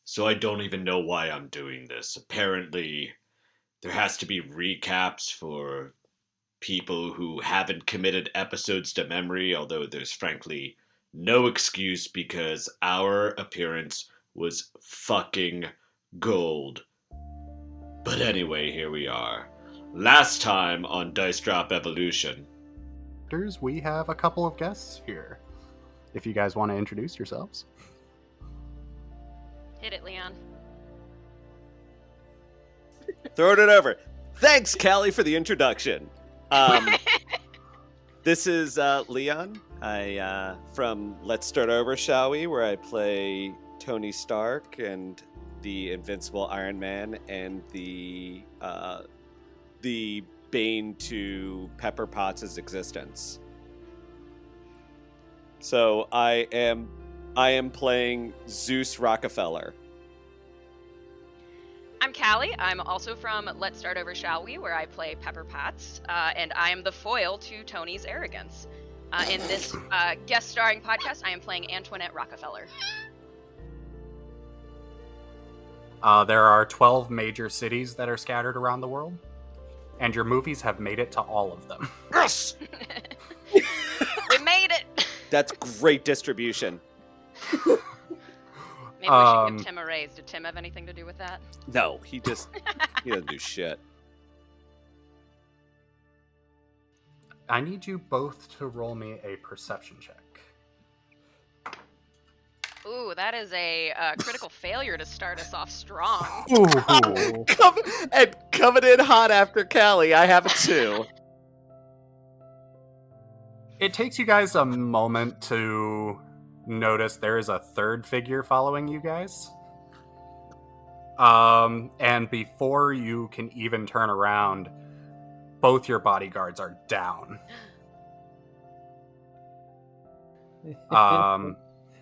so I don't even know why I'm doing this. Apparently, there has to be recaps for people who haven't committed episodes to memory, although there's frankly no excuse because our appearance was fucking gold. But anyway, here we are. Last time on Dice Drop Evolution. We have a couple of guests here. If you guys want to introduce yourselves. Hit it, Leon. Throwing it over. Thanks, Callie, for the introduction. This is Leon. I from Let's Start Over, Shall We? Where I play Tony Stark and the Invincible Iron Man and the bane to Pepper Potts' existence. So I am playing Zeus Rockefellar. I'm Callie. I'm also from Let's Start Over, Shall We? Where I play Pepper Potts, and I am the foil to Tony's arrogance. In this guest starring podcast, I am playing Antoinette Rockefellar. There are 12 major cities that are scattered around the world, and your movies have made it to all of them. Yes! We made it! That's great distribution. Maybe we should give Tim a raise. Did Tim have anything to do with that? No, he doesn't do shit. I need you both to roll me a perception check. Ooh, that is a critical failure to start us off strong. Ooh. Coming in hot after Callie, I have it too. It takes you guys a moment to notice there is a third figure following you guys. And before you can even turn around, both your bodyguards are down.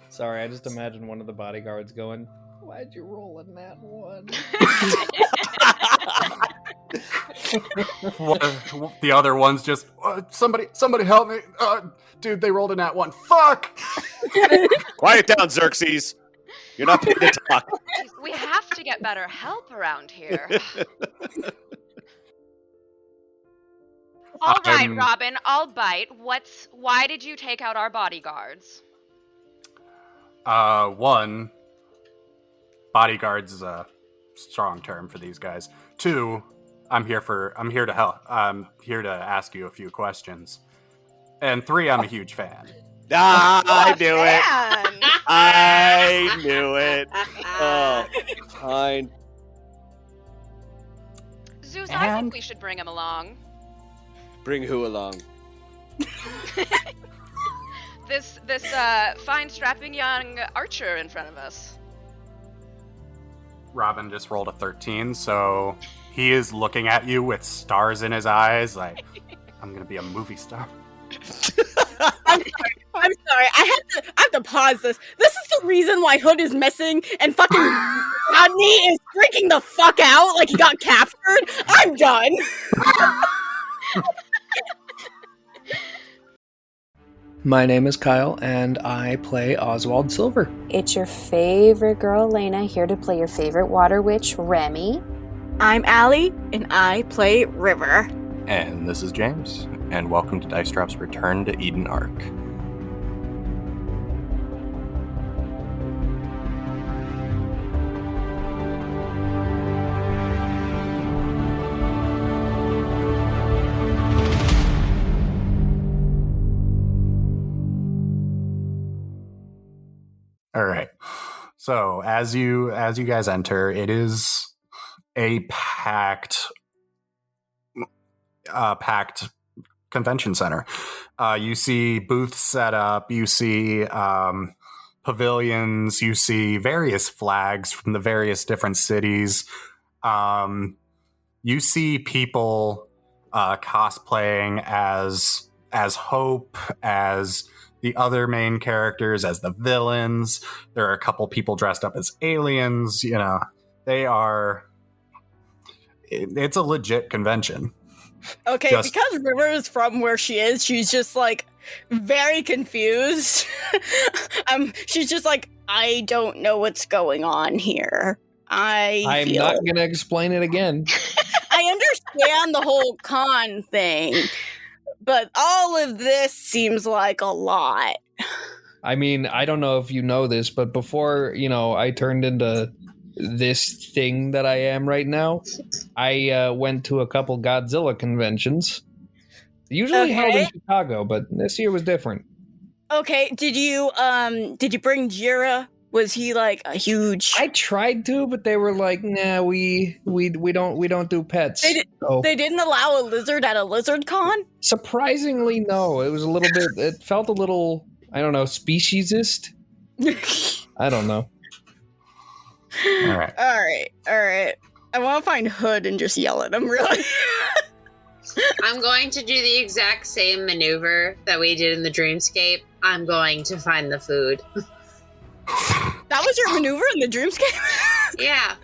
Sorry, I just imagine one of the bodyguards going, "Why'd you roll in that one?" The other one's just, somebody help me. Dude, they rolled in that one. Fuck! Quiet down, Xerxes. You're not paid to talk. We have to get better help around here. All right, Robin, I'll bite. Why did you take out our bodyguards? One, bodyguards is a strong term for these guys. Two, I'm here to help. I'm here to ask you a few questions. And three, I'm a huge fan. I knew it. I knew it. Oh, fine. Zeus, I think we should bring him along. Bring who along? This fine, strapping young archer in front of us. Robin just rolled a 13, so he is looking at you with stars in his eyes, like, I'm gonna be a movie star. I'm sorry. I have to pause this. This is the reason why Hood is missing and fucking Rodney is freaking the fuck out like he got captured. I'm done. My name is Kyle, and I play Oswald Silver. It's your favorite girl, Elena, here to play your favorite water witch, Remy. I'm Allie, and I play River. And this is James, and welcome to Dice Drop's Return to Eden Arc. All right. So as you guys enter, it is a packed convention center. You see booths set up. You see pavilions. You see various flags from the various different cities. You see people cosplaying as Hope, as the other main characters, as the villains. There are a couple people dressed up as aliens. You know, it's a legit convention. Okay, because River is from where she is, she's just like very confused. She's just like, I don't know what's going on here. I'm not going to explain it again. I understand the whole con thing, but all of this seems like a lot. I mean, I don't know if you know this, but before, I turned into this thing that I am right now, I went to a couple Godzilla conventions. Usually held in Chicago, but this year was different. Okay, did you bring Jira? Was he like a huge? I tried to, but they were like, "Nah, we don't do pets." They didn't allow a lizard at a lizard con? Surprisingly, no. It was a little bit. It felt a little, I don't know, speciesist. I don't know. All right. I want to find Hood and just yell at him, really. I'm going to do the exact same maneuver that we did in the dreamscape. I'm going to find the food. That was your maneuver in the dreamscape? Yeah.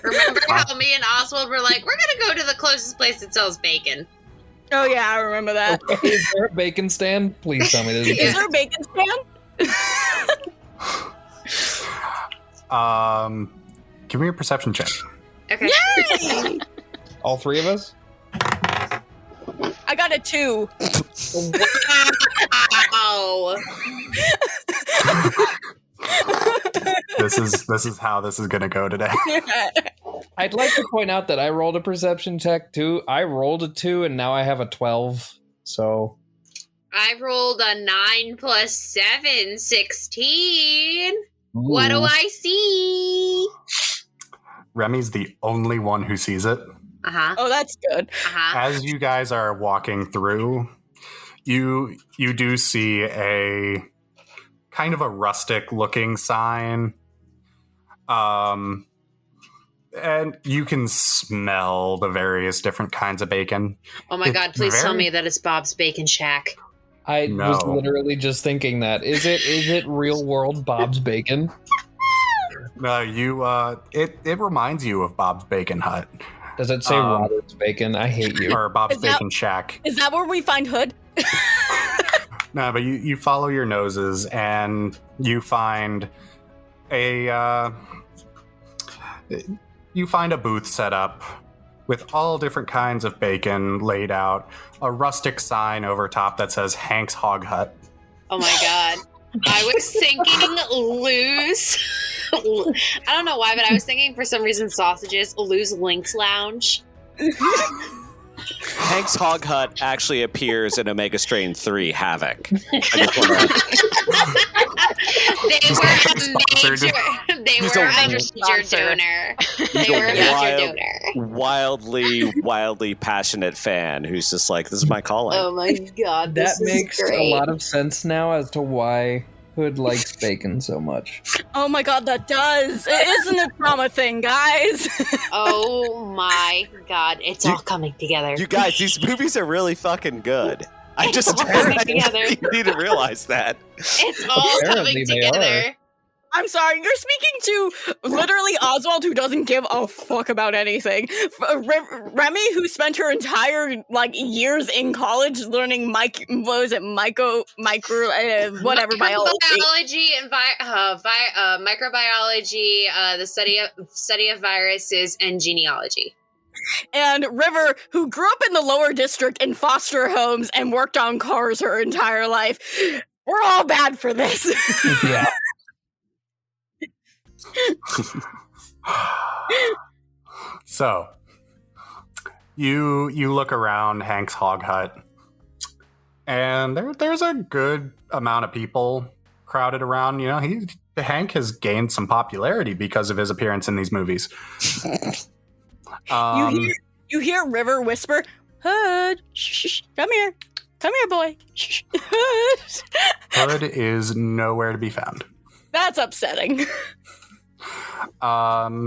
Remember how me and Oswald were like, we're going to go to the closest place that sells bacon. Oh yeah, I remember that. Okay, is there a bacon stand? Please tell me this. Is there a bacon stand? Give me a perception check. Okay. Yay! All three of us? I got a 2. Wow. This is how this is gonna go today. I'd like to point out that I rolled a perception check too. I rolled a 2 and now I have a 12. So I rolled a 9 plus 7, 16. Ooh. What do I see? Remy's the only one who sees it. Uh-huh. Oh, that's good. Uh-huh. As you guys are walking through, you do see a kind of a rustic looking sign. And you can smell the various different kinds of bacon. Oh my god, please tell me that it's Bob's Bacon Shack. I No. was literally just thinking that. Is it real world Bob's Bacon? No, it reminds you of Bob's Bacon Hut. Does it say Robert's Bacon? I hate you. Or Bob's Is that- Bacon Shack. Is that where we find Hood? No, but you follow your noses and you find a booth set up with all different kinds of bacon laid out. A rustic sign over top that says Hank's Hog Hut. Oh my god. I was thinking Lou's. I don't know why, but I was thinking for some reason sausages. Lou's Lynx Lounge. Hank's Hog Hut actually appears in Omega Strain 3 Havoc. They were a major donor. They were a major donor. Wildly passionate fan who's just like, this is my calling. Oh my god, That makes a lot of sense now as to why Hood likes bacon so much. Oh my god, that does. It isn't a trauma thing, guys. Oh my god, it's all coming together. You guys, these movies are really fucking good. It's all coming together. You need to realize that. It's all Apparently coming they together. I'm sorry, you're speaking to literally Oswald, who doesn't give a fuck about anything. Remy, who spent her entire years in college learning biology and microbiology, the study of viruses, and genealogy. And River, who grew up in the lower district in foster homes and worked on cars her entire life. We're all bad for this. Yeah. So, you look around Hank's Hog Hut, and there's a good amount of people crowded around. You know, Hank has gained some popularity because of his appearance in these movies. You hear River whisper, "Hood, shh, come here, boy." Hood is nowhere to be found. That's upsetting. All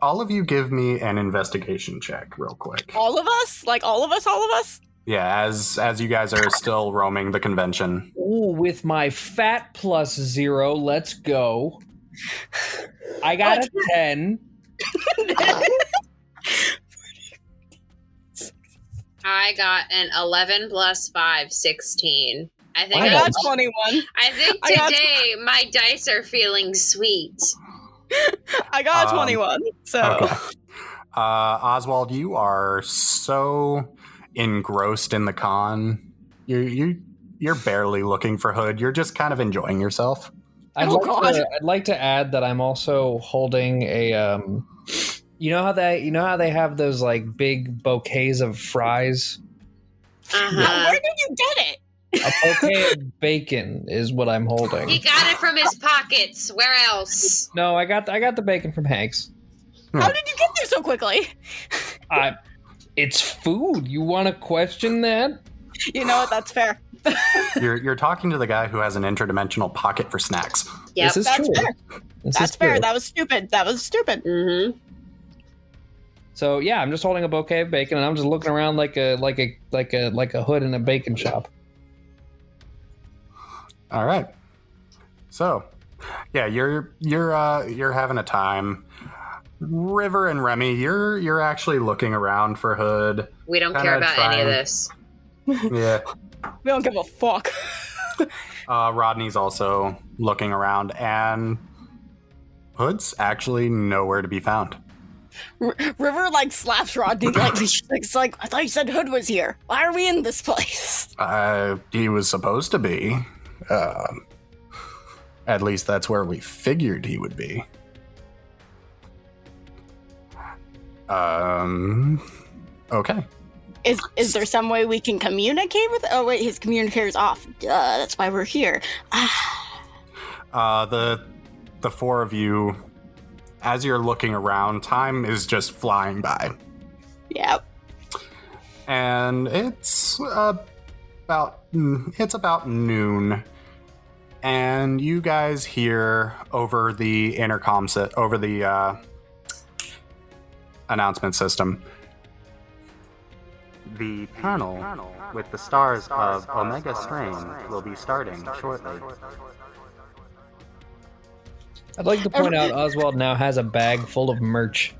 of you give me an investigation check real quick. All of us? Like all of us? Yeah, as you guys are still roaming the convention. Ooh, with my fat plus 0, let's go. I got a 10. I got an 11 plus 5, 16. I got 21. I think today my dice are feeling sweet. I got 21. So, okay. Oswald, you are so engrossed in the con. You're barely looking for Hood. You're just kind of enjoying yourself. I'd like to add that I'm also holding a you know how they have those like big bouquets of fries? where did you get it? A bouquet of bacon is what I'm holding. He got it from his pockets. Where else? No, I got the bacon from Hank's. How did you get there so quickly? It's food. You want to question that? You know what? That's fair. You're talking to the guy who has an interdimensional pocket for snacks. Yep. This is true. Fair. That's fair. That was stupid. Mm-hmm. So yeah, I'm just holding a bouquet of bacon, and I'm just looking around like a Hood in a bacon shop. All right. So, yeah, you're having a time. River and Remy, you're actually looking around for Hood. We don't care about any of this. Yeah. We don't give a fuck. Rodney's also looking around, and Hood's actually nowhere to be found. River like slaps Rodney like it's like, I thought you said Hood was here. Why are we in this place? He was supposed to be. At least that's where we figured he would be. Okay. Is there some way we can communicate with? Oh wait, his communicator's off. That's why we're here. The four of you, as you're looking around, time is just flying by. Yep. And it's about noon, and you guys hear over the intercom over the announcement system. The panel with the stars of Omega Strain will be starting shortly. I'd like to point out Oswald now has a bag full of merch.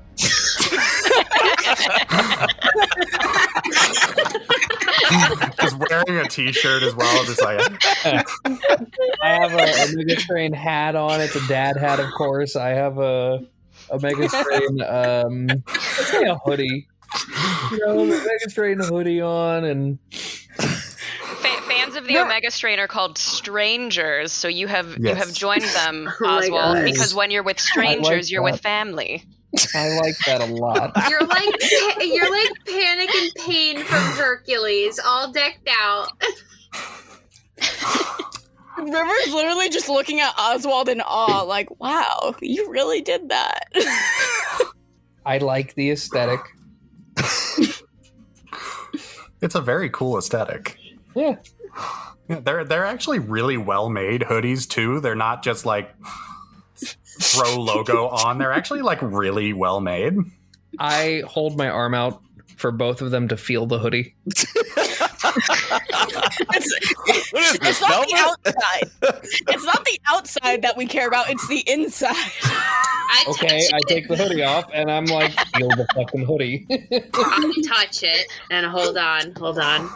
Just wearing a t-shirt as well, just like I have a Omega Strain hat on. It's a dad hat, of course. I have a Omega Strain let's say a hoodie. Omega Strain hoodie on, and fans of the Omega Strain are called strangers. So you have joined them, Oswald, because when you're with strangers, you're with family. I like that a lot. You're like Panic and Pain from Hercules, all decked out. River's literally just looking at Oswald in awe, like, wow, you really did that. I like the aesthetic. It's a very cool aesthetic. Yeah. They're actually really well made hoodies too. They're not just like throw logo on. They're actually like really well made. I hold my arm out for both of them to feel the hoodie. It's not the outside. It's not the outside that we care about. It's the inside. I take the hoodie off and I'm like, feel the fucking hoodie. I'll touch it and hold on.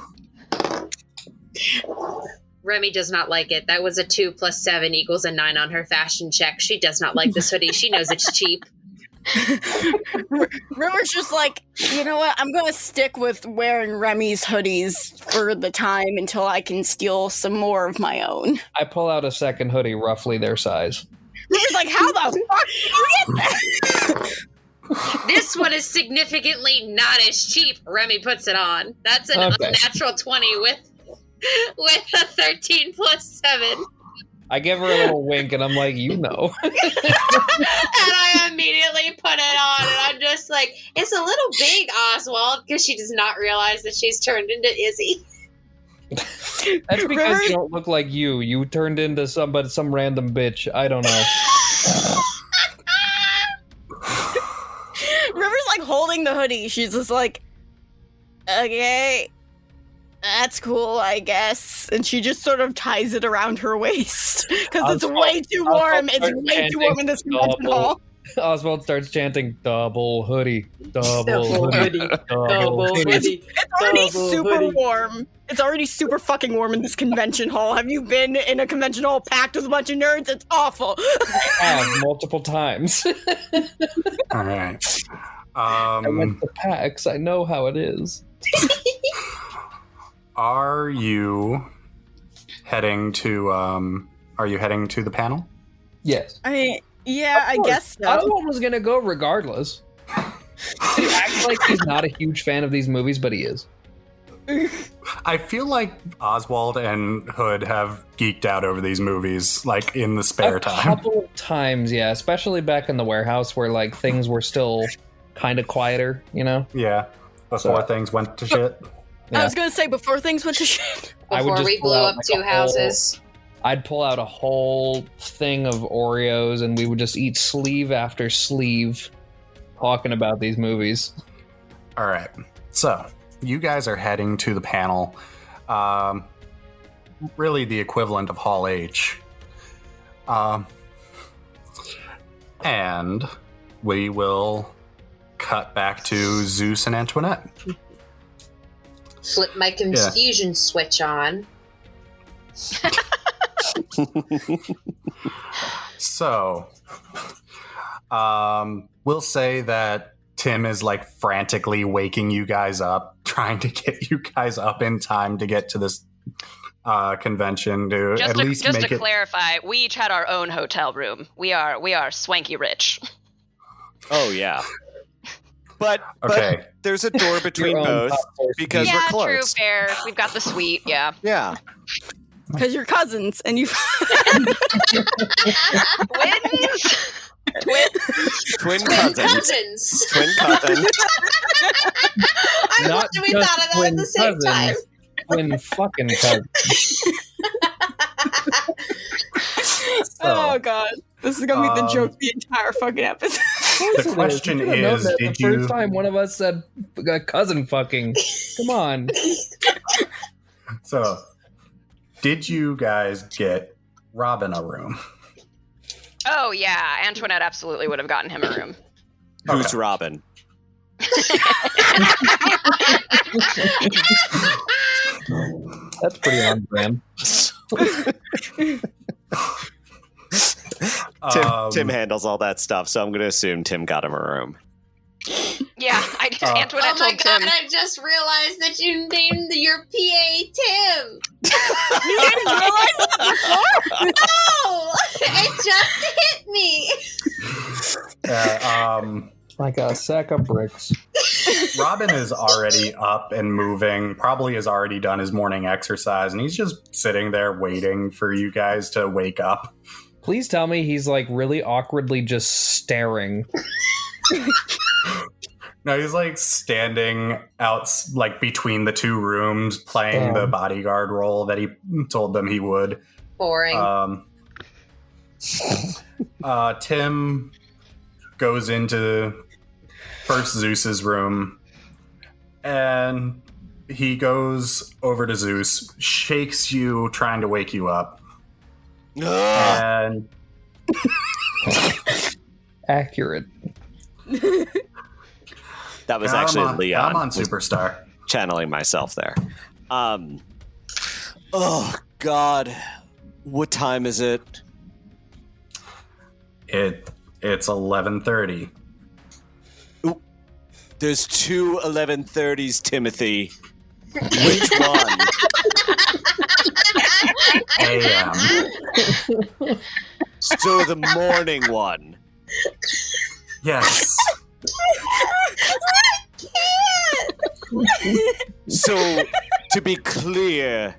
Remy does not like it. That was a 2 + 7 = a 9 on her fashion check. She does not like this hoodie. She knows it's cheap. River's just like, you know what? I'm going to stick with wearing Remy's hoodies for the time until I can steal some more of my own. I pull out a second hoodie roughly their size. River's like, how the fuck did you get that? This one is significantly not as cheap. Remy puts it on. That's an unnatural 20 with a 13 + 7. I give her a little wink and I'm like, you know. And I immediately put it on and I'm just like, it's a little big, Oswald, because she does not realize that she's turned into Izzy. That's because you don't look like you. You turned into some random bitch. I don't know. River's like holding the hoodie. She's just like, okay. That's cool, I guess. And she just sort of ties it around her waist. Because it's way too warm. It's way too warm in this convention hall. Oswald starts chanting, double hoodie, double hoodie, double hoodie. It's already super warm. It's already super fucking warm in this convention hall. Have you been in a convention hall packed with a bunch of nerds? It's awful. I have multiple times. All right. I went to PAX. I know how it is. Are you heading to the panel? Yes. I guess so. Oswald was gonna go regardless. He acts like he's not a huge fan of these movies, but he is. I feel like Oswald and Hood have geeked out over these movies, like in the spare time. A couple of times, yeah. Especially back in the warehouse where like things were still kind of quieter, you know? Yeah. Before things went to shit. Yeah. I was gonna say before things went to shit. Before we blew up 2 houses. I'd pull out a whole thing of Oreos and we would just eat sleeve after sleeve talking about these movies. All right. So, you guys are heading to the panel. Really the equivalent of Hall H. And we will cut back to Zeus and Antoinette. Flip my confusion switch on. So, we'll say that Tim is like frantically waking you guys up, trying to get you guys up in time to get to this convention to Just at least make it. Just to clarify, we each had our own hotel room. We are swanky rich. Oh yeah. But there's a door between Your own both because we're close. Yeah, true, fair. We've got the suite, yeah. Yeah. Because you're cousins and you Twins? Twin cousins. Twin cousins. I Not wonder we just thought of that at the same time. Twin fucking cousins. Oh god. This is gonna be the joke the entire fucking episode. The question is, did the first time one of us said cousin fucking? Come on. So, did you guys get Robin a room? Oh, yeah. Antoinette absolutely would have gotten him a room. Who's Okay. Robin? That's pretty on brand. Tim handles all that stuff, so I'm going to assume Tim got him a room. Yeah, Antoinette Oh my told god, Tim. I just realized that you named your PA Tim. You didn't realize that before? No! It just hit me. Like a sack of bricks. Robin is already up and moving, probably has already done his morning exercise, and he's just sitting there waiting for you guys to wake up. Please tell me he's like really awkwardly just staring. No, he's like standing out like between the two rooms playing the bodyguard role that he told them he would. Boring. Tim goes into first Zeus's room and he goes over to Zeus, shakes you, trying to wake you up. And accurate. That was actually Leon. I'm on Superstar. Channeling myself there. Oh, God. What time is it? It's 11:30. Ooh, there's 2 11:30s, Timothy. Which one? AM. So the morning one. Yes. So, to be clear,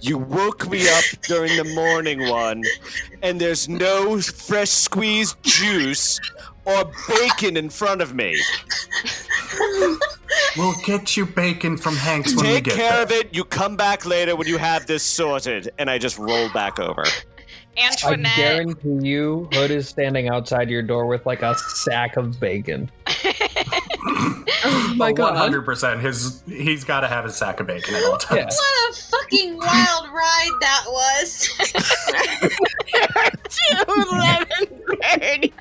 you woke me up during the morning one, and there's no fresh squeezed juice or bacon in front of me. We'll get you bacon from Hank's when we Take get care there. of it. You come back later when you have this sorted. And I just roll back over. Antoinette. I guarantee you, Hood is standing outside your door with like a sack of bacon. Oh my god. 100%. He's got to have his sack of bacon at all times. Yeah. What a fucking wild ride that was. 11:30.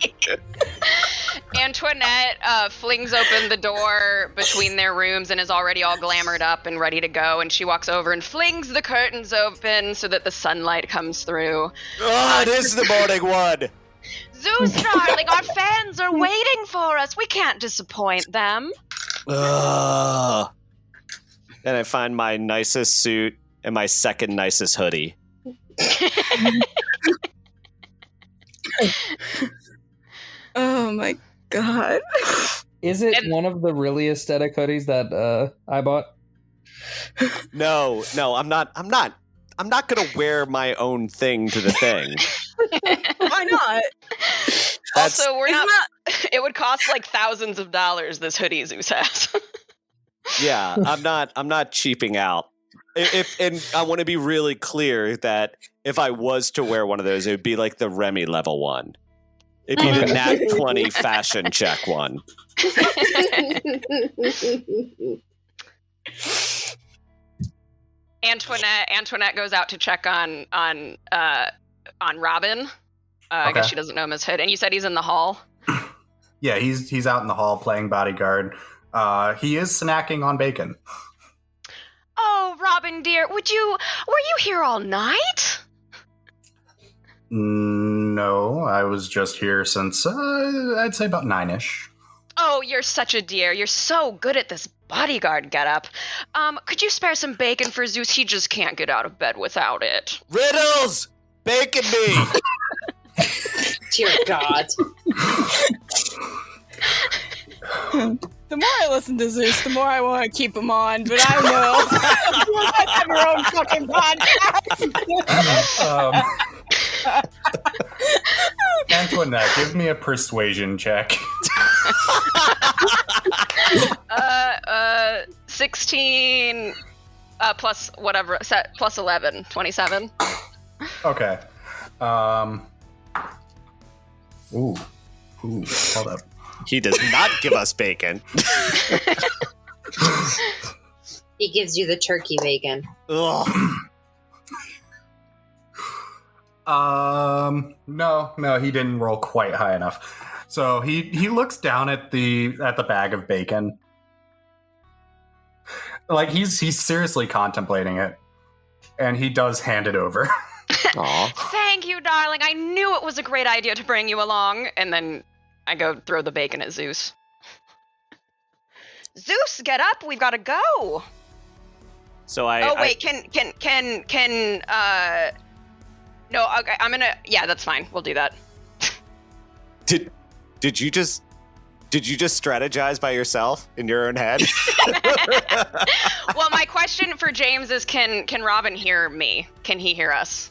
Antoinette flings open the door between their rooms and is already all glamored up and ready to go. And she walks over and flings the curtains open so that the sunlight comes through. Oh, it is the morning one. Zeus, darling, our fans are waiting for us. We can't disappoint them. And I find my nicest suit and my second nicest hoodie. Oh my god. Is it one of the really aesthetic hoodies that I bought? No, I'm not gonna wear my own thing to the thing. Why not? Also, we're not. It would cost like thousands of dollars. This hoodie Zeus has. Yeah, I'm not cheaping out. And I want to be really clear that if I was to wear one of those, it would be like the Remy level one. It'd be the Nat 20 fashion check one. Antoinette goes out to check on Robin. I guess she doesn't know him as Hood. And you said he's in the hall? Yeah, he's out in the hall playing bodyguard. He is snacking on bacon. Oh, Robin dear, were you here all night? No, I was just here since I'd say about 9ish. Oh, you're such a dear. You're so good at this bodyguard getup. Could you spare some bacon for Zeus? He just can't get out of bed without it. Riddles! Bacon me! Dear God. The more I listen to Zeus, the more I want to keep him on, but I know you guys have your own fucking podcast. Antoinette, give me a persuasion check. 16 plus whatever, plus 11, 27. Okay. Ooh, hold up. He does not give us bacon. He gives you the turkey bacon. Ugh. No, he didn't roll quite high enough. So he looks down at the bag of bacon. Like he's seriously contemplating it. And he does hand it over. Aw. Thank you, darling. I knew it was a great idea to bring you along. And then I go throw the bacon at Zeus. Zeus, get up. We've got to go. So no, okay, yeah, that's fine. We'll do that. Did you just strategize by yourself in your own head? Well, my question for James is can Robin hear me? Can he hear us?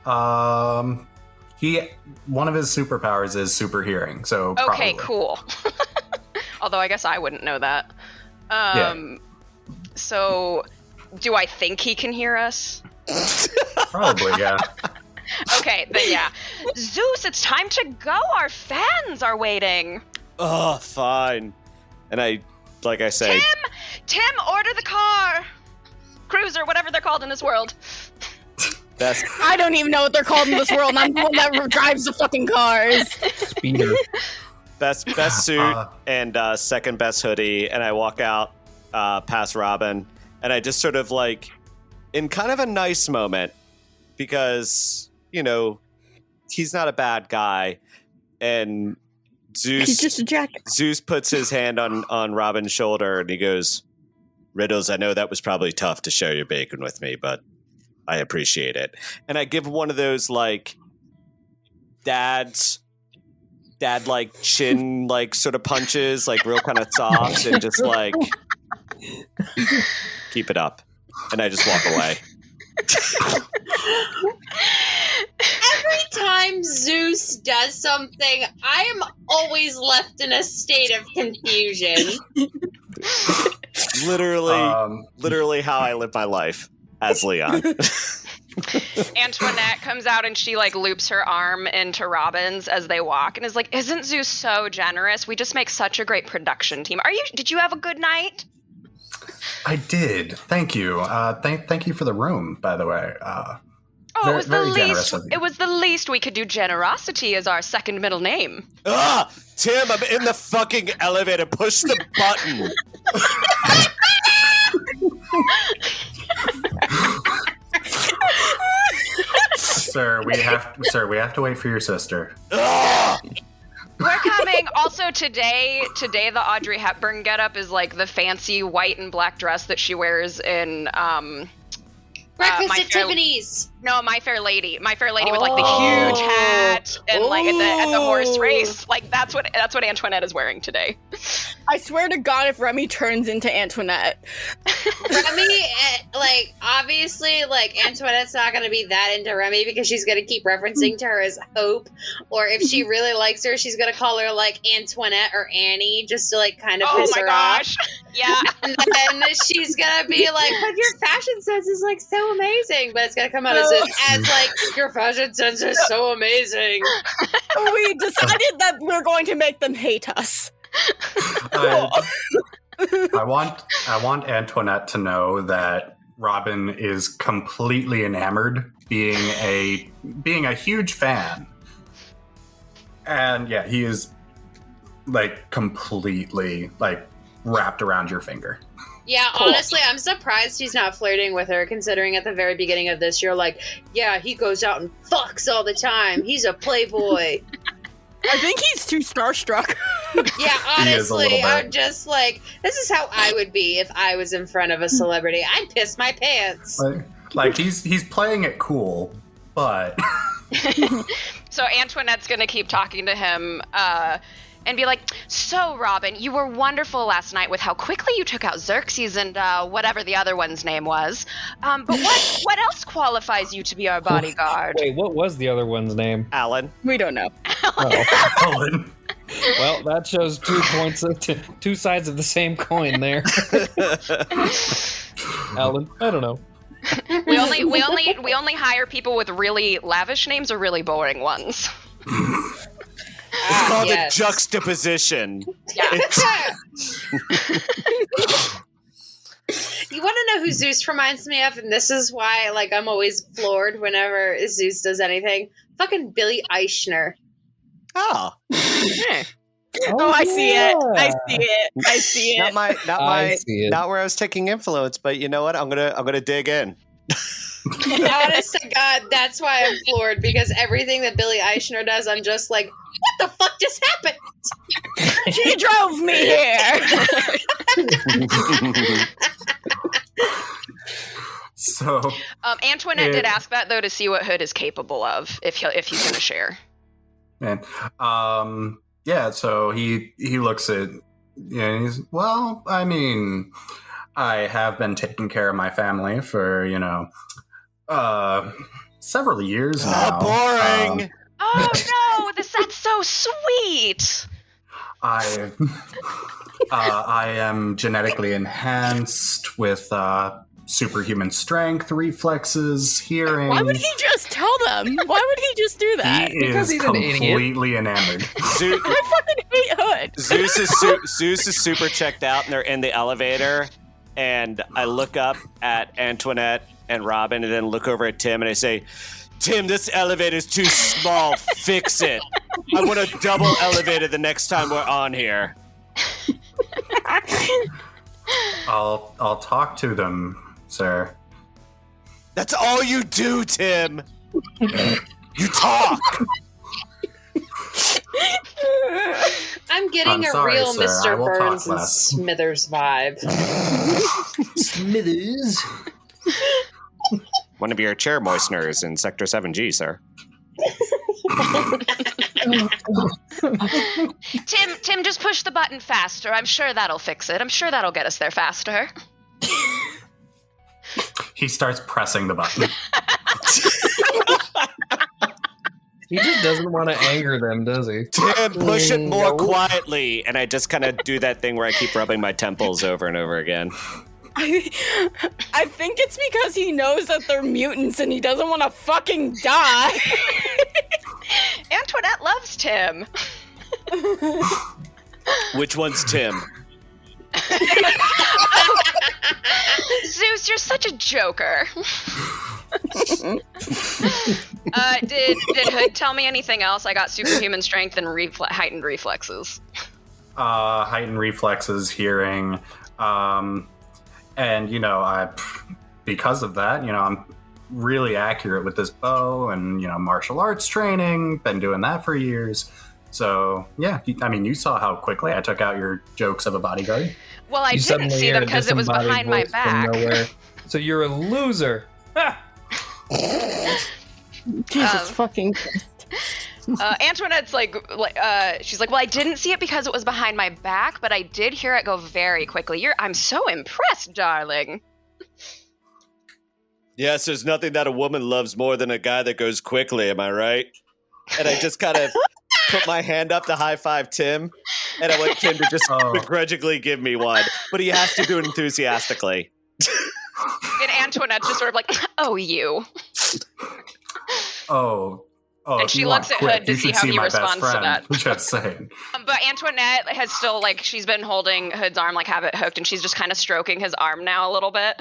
One of his superpowers is super hearing, so okay, probably. Cool. Although I guess I wouldn't know that. Yeah. So do I think he can hear us? Probably, yeah. Okay, then yeah. Zeus, it's time to go. Our fans are waiting. Oh, fine. And like I say, Tim, order the car. Cruiser, whatever they're called in this world. I don't even know what they're called in this world, and I'm the one that drives the fucking cars. Speeder. Best suit and second best hoodie, and I walk out past Robin, and I just sort of like, in kind of a nice moment, because, you know, he's not a bad guy, and He's just a jack. Zeus puts his hand on Robin's shoulder, and he goes, Riddles, I know that was probably tough to share your bacon with me, but I appreciate it. And I give one of those, like, dad like chin like sort of punches, like real kind of soft, and just like keep it up. And I just walk away. Every time Zeus does something, I am always left in a state of confusion. Literally how I live my life as Leon. Antoinette comes out and she like loops her arm into Robin's as they walk and is like, "Isn't Zeus so generous? We just make such a great production team. Did you have a good night?" I did. Thank you. Thank you for the room, by the way. Oh, it was the very generous least. of you. It was the least we could do. Generosity as our second middle name. Tim, I'm in the fucking elevator. Push the button. Sir, we have to wait for your sister. We're coming. Also today the Audrey Hepburn getup is like the fancy white and black dress that she wears in Breakfast at Tiffany's. No, My Fair Lady. My Fair Lady with like the huge hat and like at the horse race. Like that's what Antoinette is wearing today. I swear to God, if Remy turns into Antoinette. Remy, like, obviously, like, Antoinette's not going to be that into Remy because she's going to keep referencing to her as Hope. Or if she really likes her, she's going to call her, like, Antoinette or Annie just to, like, kind of piss her off. Yeah. And then she's going to be like, but your fashion sense is, like, so amazing. But it's going to come out as like, your fashion sense is so amazing. We decided that we're going to make them hate us. I want Antoinette to know that Robin is completely enamored, being a huge fan. And yeah, he is like completely like wrapped around your finger. Yeah, honestly, I'm surprised he's not flirting with her, considering at the very beginning of this, you're like, yeah, he goes out and fucks all the time. He's a playboy. I think he's too starstruck. Yeah, honestly, I'm just like, this is how I would be if I was in front of a celebrity. I'd piss my pants. Like he's playing it cool, but... So Antoinette's gonna keep talking to him, and be like, so Robin, you were wonderful last night with how quickly you took out Xerxes and whatever the other one's name was. But what else qualifies you to be our bodyguard? Wait, what was the other one's name? Alan. We don't know. Alan. Well, that shows 2 points of two sides of the same coin there. Alan, I don't know. We only hire people with really lavish names or really boring ones. It's called a juxtaposition. Yeah. You want to know who Zeus reminds me of? And this is why, like, I'm always floored whenever Zeus does anything. Fucking Billy Eichner. Oh. Oh, I see it. I see it. Not where I was taking influence, but you know what? I'm gonna dig in. Honest to God, that's why I'm floored, because everything that Billy Eichner does, I'm just like, what the fuck just happened? She drove me here. So Antoinette did ask that though to see what Hood is capable of if he's going to share. And yeah, so he looks at he's well, I mean, I have been taking care of my family for several years now. Boring. Oh no, that's so sweet. I am genetically enhanced with superhuman strength, reflexes, hearing. Why would he just tell them? Why would he just do that? He is completely enamored. I fucking hate Hood. Zeus is super checked out, and they're in the elevator. And I look up at Antoinette and Robin, and then look over at Tim, and I say, Tim, this elevator's too small. Fix it. I want a double elevator the next time we're on here. I'll talk to them, sir. That's all you do, Tim. You talk. I'm getting real sir. Mr. Burns and Smithers vibe. Smithers. One of your chair moisteners in Sector 7G, sir. Tim, just push the button faster. I'm sure that'll fix it. I'm sure that'll get us there faster. He starts pressing the button. He just doesn't want to anger them, does he? Tim, push it more quietly. And I just kind of do that thing where I keep rubbing my temples over and over again. I think it's because he knows that they're mutants and he doesn't want to fucking die. Antoinette loves Tim. Which one's Tim? Zeus, you're such a joker. Did Hood tell me anything else? I got superhuman strength and heightened reflexes. Heightened reflexes, hearing, and because of that, I'm really accurate with this bow, and martial arts training. Been doing that for years. So yeah, you saw how quickly I took out your jokes of a bodyguard. Well, I didn't see them because it was behind my back. So you're a loser. Jesus fucking Christ. Antoinette's she's like, well, I didn't see it because it was behind my back, but I did hear it go very quickly. I'm so impressed, darling. Yes, there's nothing that a woman loves more than a guy that goes quickly, am I right? And I just kind of put my hand up to high five Tim, and I want Tim to just begrudgingly give me one, but he has to do it enthusiastically. And Antoinette's just sort of like, oh, you. Oh, and she looks at Hood to see how he responds to that. Just saying. But Antoinette has still, she's been holding Hood's arm, have it hooked, and she's just kind of stroking his arm now a little bit.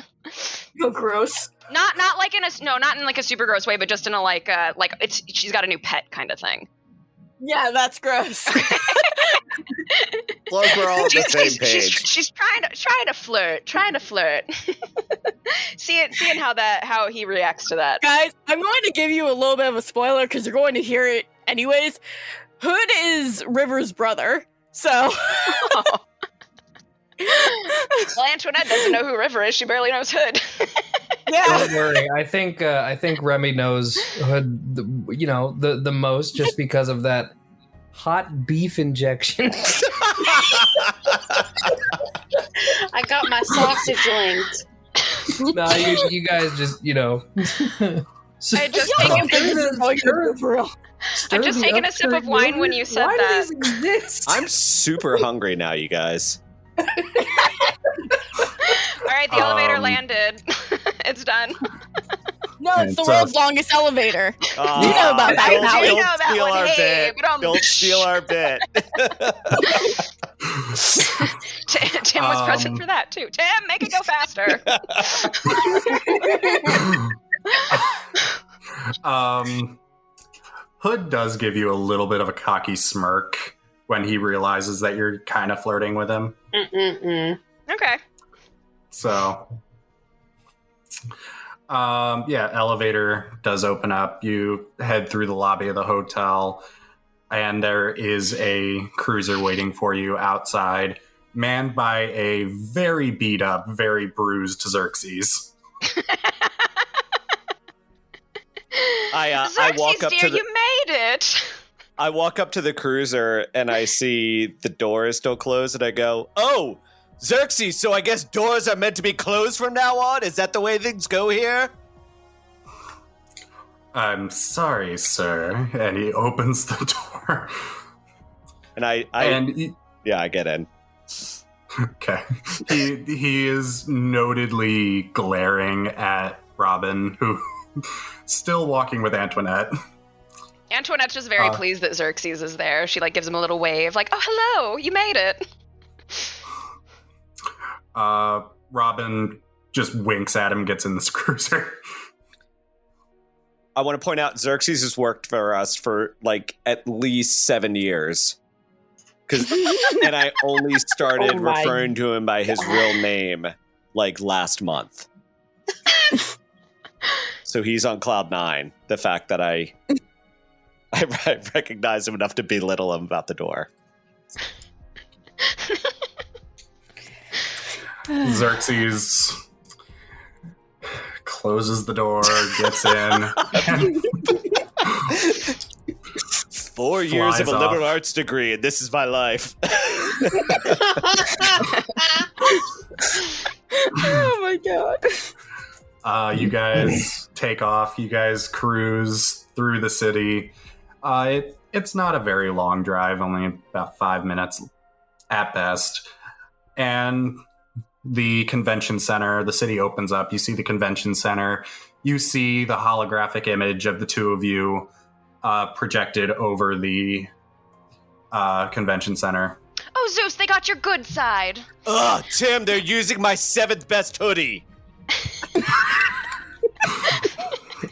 Oh, gross. Not in a super gross way, but just in a she's got a new pet kind of thing. Yeah, that's gross. Well, we're all on the same page. She's trying to flirt. Seeing how he reacts to that. Guys, I'm going to give you a little bit of a spoiler because you're going to hear it anyways. Hood is River's brother, so. Well, Antoinette doesn't know who River is. She barely knows Hood. Yeah. Don't worry. I think Remy knows Hood, the most, just because of that hot beef injection. I got my sausage linked. Nah, you guys just, I just taken a sip of wine when you said that. Do these exist? I'm super hungry now, you guys. All right, the elevator landed. It's done. No, it's the world's longest elevator. You know about that now. Don't steal our bit. Tim was present for that too. Tim, make it go faster. Hood does give you a little bit of a cocky smirk when he realizes that you're kind of flirting with him. Okay. So, elevator does open up. You head through the lobby of the hotel, and there is a cruiser waiting for you outside, manned by a very beat up, very bruised Xerxes. I walk up dear, to the. You made it. I walk up to the cruiser and I see the door is still closed, and I go, "Oh, Xerxes! So I guess doors are meant to be closed from now on? Is that the way things go here?" I'm sorry, sir. And he opens the door. And I get in. Okay. He is notedly glaring at Robin, who still walking with Antoinette. Antoinette's just very pleased that Xerxes is there. She gives him a little wave, oh, hello, you made it. Robin just winks at him, gets in this cruiser. I want to point out Xerxes has worked for us for at least 7 years. And I only started referring to him by his real name last month. So he's on cloud 9. The fact that I recognize him enough to belittle him about the door. Xerxes closes the door, gets in. 4 years of a liberal arts degree, and this is my life. Oh my god. You guys take off. You guys cruise through the city. It's not a very long drive, only about 5 minutes at best. And the convention center, the city opens up. You see the convention center. You see the holographic image of the two of you projected over the convention center. Oh, Zeus, they got your good side. Ugh, Tim, they're using my 7th best hoodie.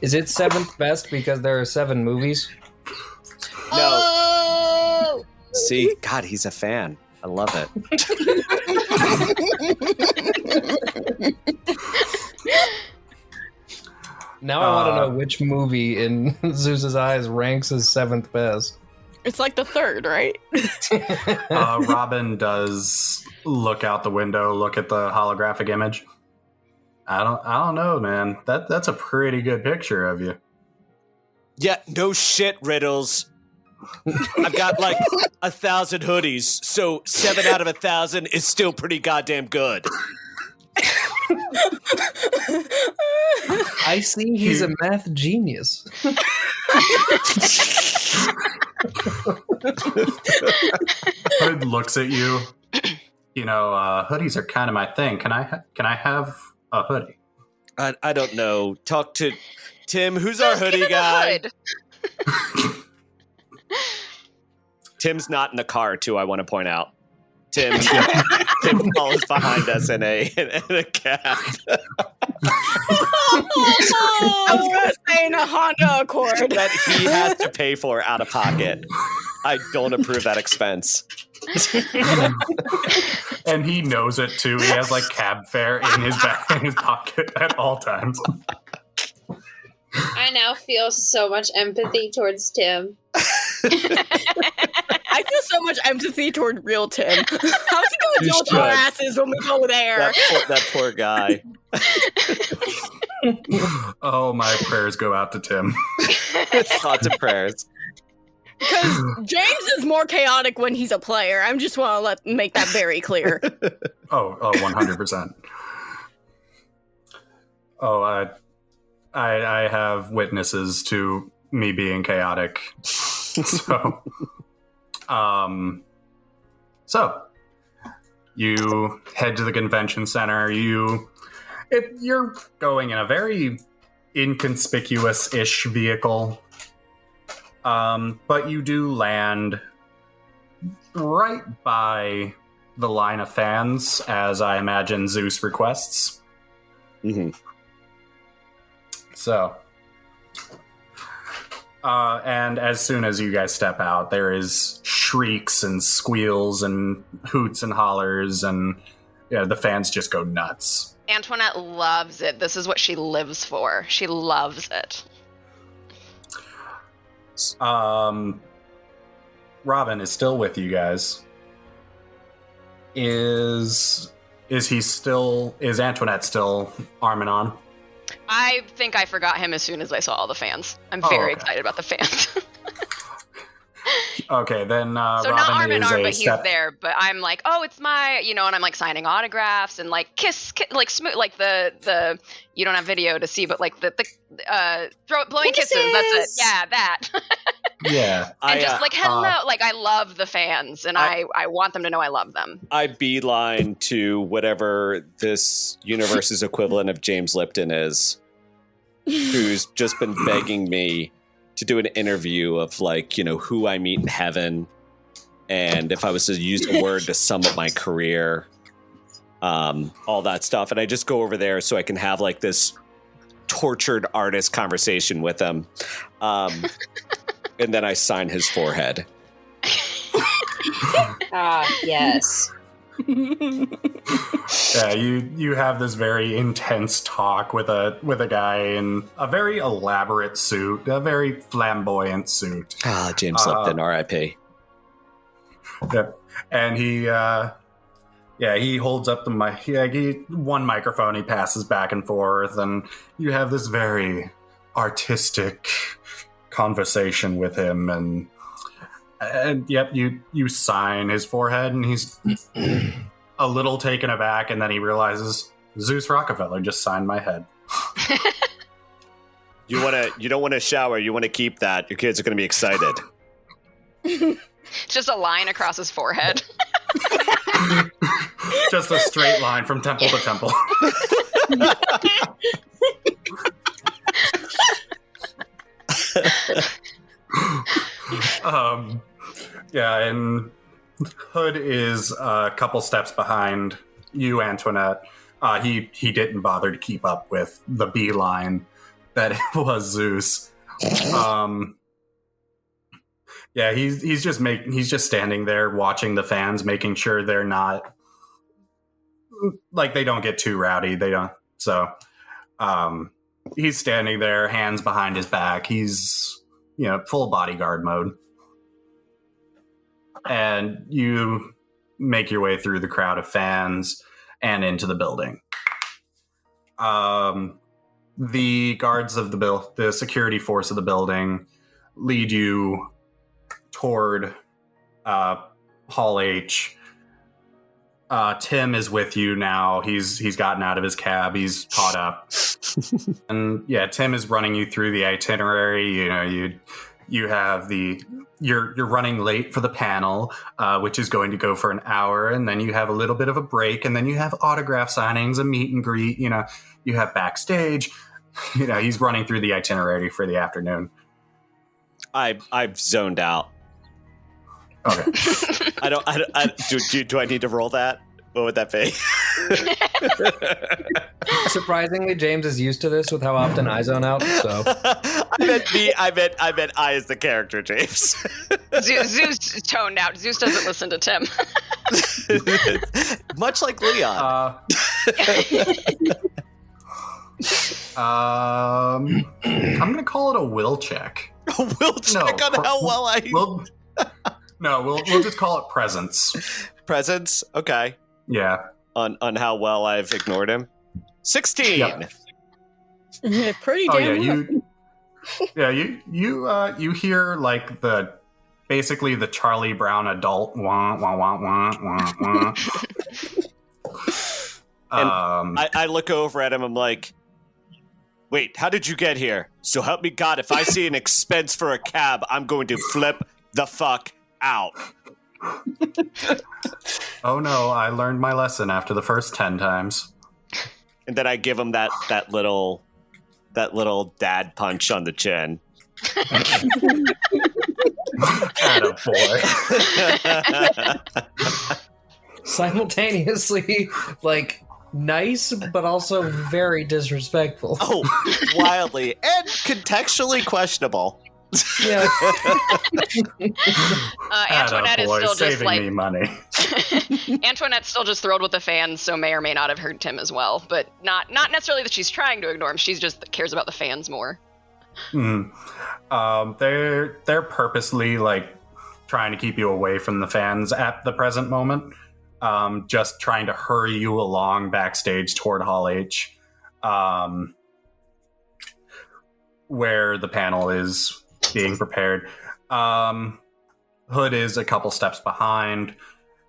Is it seventh best because there are 7 movies? No. Oh! See, God, he's a fan. I love it. Now I want to know which movie in Zeus's eyes ranks as 7th best. It's like the 3rd, right? Robin does look out the window, look at the holographic image. I don't know, man. That's a pretty good picture of you. Yeah, no shit, Riddles. I've got like 1,000 hoodies, so 7 out of 1,000 is still pretty goddamn good. I see he's a math genius. Hood looks at you. You know, hoodies are kind of my thing. Can I have a hoodie? I don't know. Talk to Tim. Who's our hoodie guy? Tim's not in the car, too, I want to point out. Tim follows behind us in a cab. I was going to say in a Honda Accord. That he has to pay for out of pocket. I don't approve that expense. And he knows it, too. He has, like, cab fare in his pocket at all times. I now feel so much empathy towards Tim. I feel so much empathy toward real Tim. How's he going to deal with our asses when we go there? That poor guy. Oh, my prayers go out to Tim. Thoughts and prayers. Because James is more chaotic when he's a player. I just want to make that very clear. Oh, 100%. Oh, I have witnesses to me being chaotic. So you head to the convention center. You're going in a very inconspicuous-ish vehicle, but you do land right by the line of fans, as I imagine Zeus requests. Mm-hmm. So, and as soon as you guys step out, there is shrieks and squeals and hoots and hollers, and the fans just go nuts. Antoinette loves it. This is what she lives for. She loves it. Robin is still with you guys. Is Antoinette still arm in arm? I think I forgot him as soon as I saw all the fans. I'm very excited about the fans. Okay, then so Robin not arm in is arm, a but he's step- there. But I'm like, oh, it's my, and I'm like signing autographs and like kiss like smooth, like the you don't have video to see, but like the blowing kisses. That's it. Yeah, that. Yeah, and just like hello, like I love the fans, and I want them to know I love them. I beeline to whatever this universe's equivalent of James Lipton is, who's just been begging me to do an interview of like, who I meet in heaven, and if I was to use a word to sum up my career, all that stuff. And I just go over there so I can have like this tortured artist conversation with him. And then I sign his forehead. Yes. Yeah, you have this very intense talk with a guy in a very elaborate suit, a very flamboyant suit. James Lipton, R.I.P. Yeah, and he holds up the mic. One microphone he passes back and forth, and you have this very artistic conversation with him, and yep, you sign his forehead, and he's a little taken aback, and then he realizes Zeus Rockefeller just signed my head. You don't want to shower. You want to keep that. Your kids are going to be excited. It's just a line across his forehead. Just a straight line from temple to temple. Yeah, and Hood is a couple steps behind you, Antoinette. He didn't bother to keep up with the beeline that it was Zeus. Yeah, he's just standing there watching the fans, making sure they're not like they don't get too rowdy. They don't. So he's standing there, hands behind his back. He's full bodyguard mode, and you make your way through the crowd of fans and into the building. The guards of the security force of the building lead you toward Hall H. Tim is with you now. He's gotten out of his cab. He's caught up. And yeah, Tim is running you through the itinerary. You have you're running late for the panel, which is going to go for an hour, and then you have a little bit of a break, and then you have autograph signings, a meet and greet. You have backstage. He's running through the itinerary for the afternoon. I've zoned out. Okay. Do I need to roll that? What would that be? Surprisingly, James is used to this with how often I zone out. So I meant I as the character, James. Zeus toned out. Zeus doesn't listen to Tim. Much like Leon. I'm gonna call it a will check. A will check on how well I. We'll just call it presence. Presence? Okay. Yeah. On how well I've ignored him. 16. Yeah. Pretty damn good. You hear like basically the Charlie Brown adult wah wah wah wah wah wah. And I look over at him. I'm like, wait, how did you get here? So help me God, if I see an expense for a cab, I'm going to flip the fuck out. Oh no, I learned my lesson after the first 10 times. And then I give him that little dad punch on the chin. Attaboy. simultaneously, like, nice, but also very disrespectful. Oh, wildly and contextually questionable. Yeah. Antoinette is still just like me money. Antoinette's still just thrilled with the fans, so may or may not have hurt Tim as well. But not necessarily that she's trying to ignore him. She's just cares about the fans more. They're purposely like trying to keep you away from the fans at the present moment. Just trying to hurry you along backstage toward Hall H, where the panel is being prepared. Hood is a couple steps behind,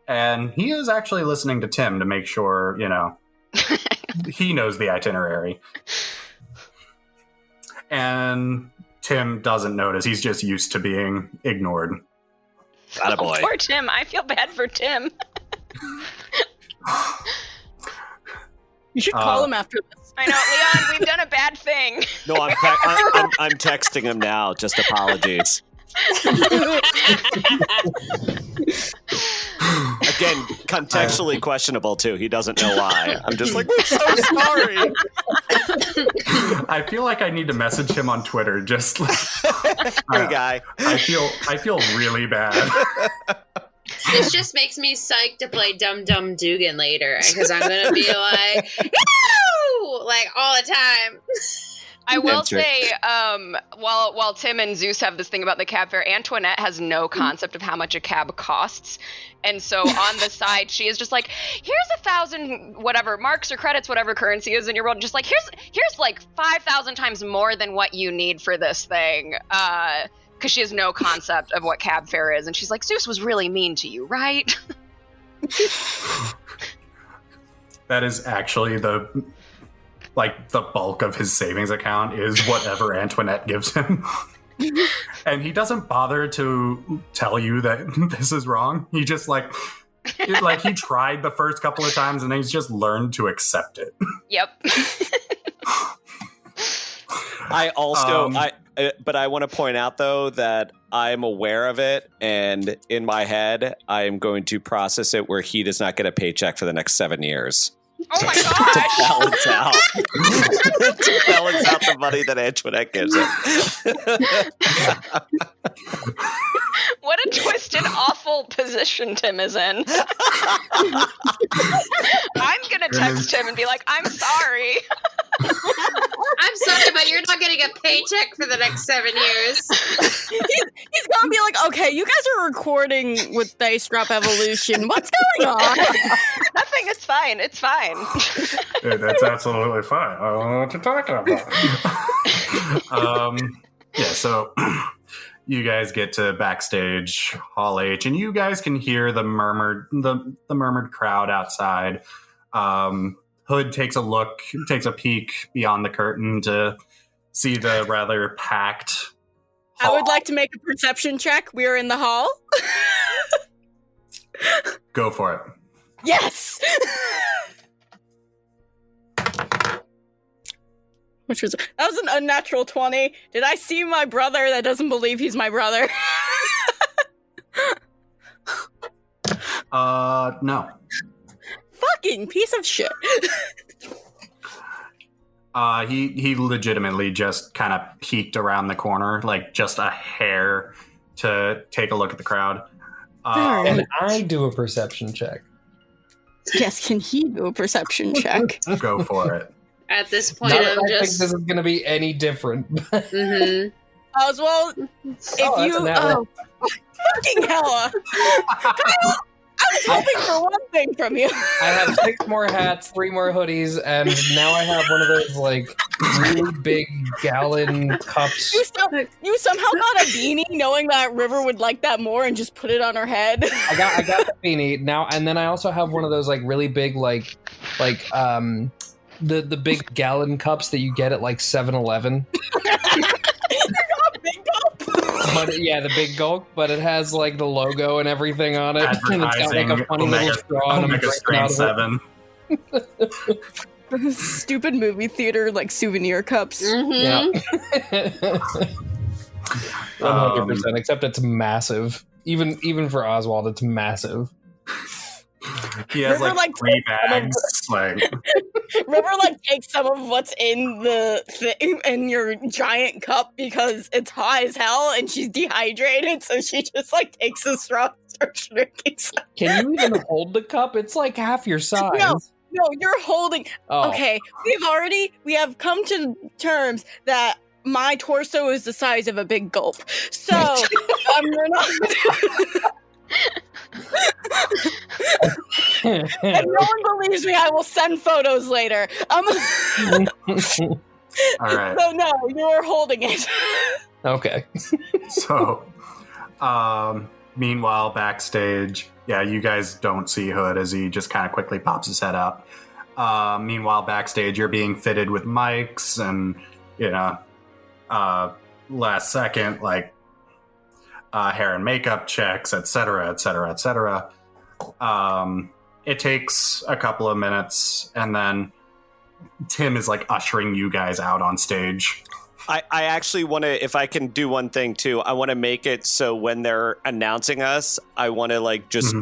and he is actually listening to Tim to make sure, he knows the itinerary. And Tim doesn't notice. He's just used to being ignored. Attaboy. Oh, poor Tim. I feel bad for Tim. You should call him after this. I know, Leon, we've done a bad thing. No, I'm texting him now. Just apologies. Again, contextually questionable too. He doesn't know why. I'm just like, we're so sorry. I feel like I need to message him on Twitter. Just like, hey, guy. I feel really bad. This just makes me psyched to play Dum Dum Dugan later because I'm gonna be like, "Ew!" like all the time. I will say, while Tim and Zeus have this thing about the cab fare, Antoinette has no concept of how much a cab costs. And so on the side, she is just like, here's 1,000 whatever marks or credits, whatever currency is in your world. Just like, here's like 5,000 times more than what you need for this thing. Because she has no concept of what cab fare is. And she's like, Zeus was really mean to you, right? That is actually the bulk of his savings account is whatever Antoinette gives him. And he doesn't bother to tell you that this is wrong. He just he tried the first couple of times and he's just learned to accept it. Yep. I also, but I want to point out though that I'm aware of it, and in my head, I am going to process it where he does not get a paycheck for the next 7 years. Oh my to gosh! balance out. To balance out the money that Antoinette gives him. What a twisted, awful position Tim is in. I'm gonna text him and be like, I'm sorry. I'm sorry, but you're not getting a paycheck for the next 7 years. He's gonna be like, okay, you guys are recording with Dice Drop Evolution. What's going on? Nothing, it's fine. It's fine. Dude, that's absolutely fine. I don't know what you're talking about. Yeah, so you guys get to backstage Hall H, and you guys can hear the murmured crowd outside. Hood takes a peek beyond the curtain to see the rather packed hall. I would like to make a perception check. We are in the hall. Go for it. Yes! That was an unnatural 20. Did I see my brother that doesn't believe he's my brother? No. Fucking piece of shit. He legitimately just kind of peeked around the corner, like just a hair, to take a look at the crowd. Can I do a perception check? Yes, can he do a perception check? Go for it. At this point, Not I'm that I think just. this is going to be any different. Mm-hmm. Oswald, if a nat one. fucking hella. Kyle, I was hoping for one thing from you. I have 6 more hats, 3 more hoodies, and now I have one of those like really big gallon cups. You somehow got a beanie, knowing that River would like that more, and just put it on her head. I got the beanie now, and then I also have one of those like really big the big gallon cups that you get at like 7-Eleven. But yeah, the big gulp, but it has like the logo and everything on it, and it's got like a funny little straw and Omega Strain 7. Stupid movie theater like souvenir cups. Mm-hmm. Yeah. 100%. Except it's massive. Even for Oswald, it's massive. He has River, like 3 bags. River takes some of what's in the thing in your giant cup because it's high as hell and she's dehydrated, so she just takes a straw and starts drinking some. Can you even hold the cup? It's like half your size. No, you're holding. Oh. Okay, we have come to terms that my torso is the size of a big gulp. So we're not. And no one believes me. I will send photos later. All right. So no, you're holding it. Okay. So, meanwhile, backstage, yeah, you guys don't see Hood as he just kind of quickly pops his head out. Meanwhile, backstage, you're being fitted with mics and, last second, hair and makeup checks, etc., etc., etc. It takes a couple of minutes, and then Tim is ushering you guys out on stage. I actually want to, if I can do one thing too, I want to make it so when they're announcing us, I want to just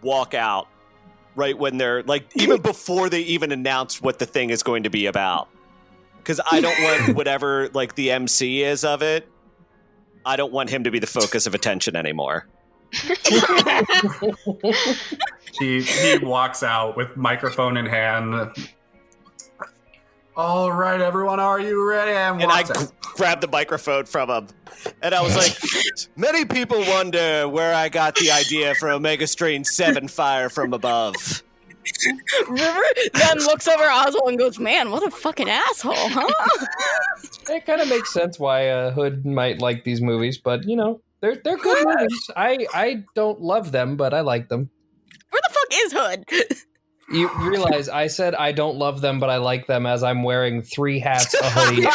walk out right when they're even before they even announce what the thing is going to be about. Because I don't want whatever the MC is of it. I don't want him to be the focus of attention anymore. He walks out with microphone in hand. All right, everyone, are you ready? And I grabbed the microphone from him. And I was like, many people wonder where I got the idea for Omega Strain 7 Fire from Above. River then looks over Oswald and goes, man, what a fucking asshole, huh? It kind of makes sense why Hood might like these movies, but, they're good movies. I don't love them, but I like them. Where the fuck is Hood? You realize I said I don't love them, but I like them as I'm wearing 3 hats, a hoodie,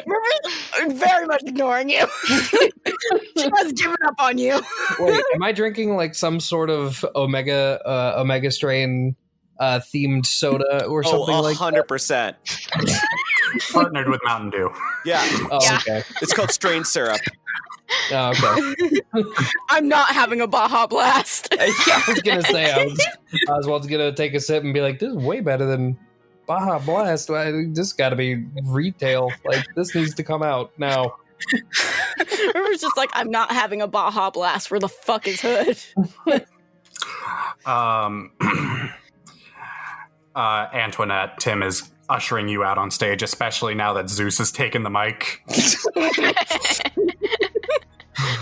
River's very much ignoring you. She has given up on you. Wait, am I drinking some sort of Omega Strain themed soda or something like that? 100%. Partnered with Mountain Dew. Yeah. Oh, okay. It's called strain syrup. Oh, okay. I'm not having a Baja Blast. Yeah, I was gonna say Oswald's gonna take a sip and be like, "This is way better than Baja Blast. This got to be retail. Like, this needs to come out now." River's just like, I'm not having a Baja Blast. Where the fuck is Hood? Antoinette, Tim is ushering you out on stage, especially now that Zeus has taken the mic.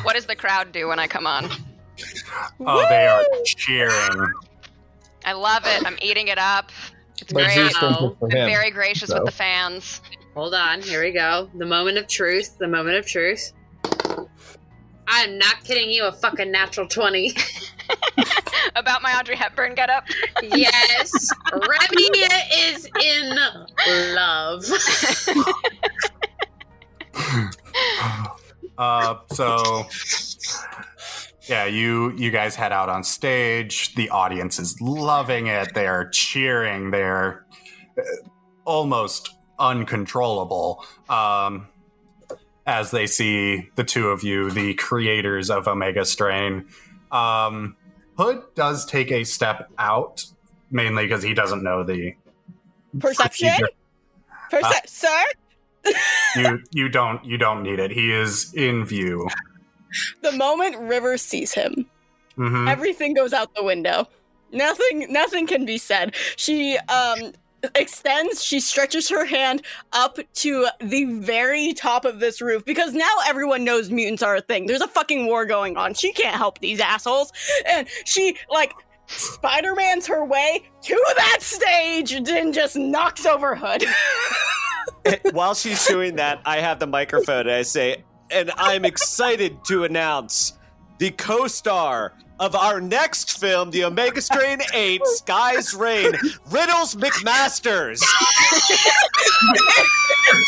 What does the crowd do when I come on? Oh, they are cheering. I love it. I'm eating it up. It's But great. Zeus thinks it's for I'm him, very gracious so. with the fans. Hold on, here we go. The moment of truth. The moment of truth. I'm not kidding you, a fucking natural 20. About my Audrey Hepburn getup. Yes, Remy is in love. So yeah, you guys head out on stage. The audience is loving it. They're cheering. They're almost uncontrollable as they see the two of you, the creators of Omega Strain. Hood does take a step out, mainly because he doesn't know the Perception? Sir? You don't need it. He is in view. The moment River sees him, Mhm. everything goes out the window. Nothing can be said. She she stretches her hand up to the very top of this roof because now everyone knows mutants are a thing. There's a fucking war going on. She can't help these assholes. And she, Spider-Man's her way to that stage and just knocks over Hood. While she's doing that, I have the microphone and I say, and I'm excited to announce the co-star of our next film, the Omega Strain 8, Sky's Reign, Riddles McMasters. As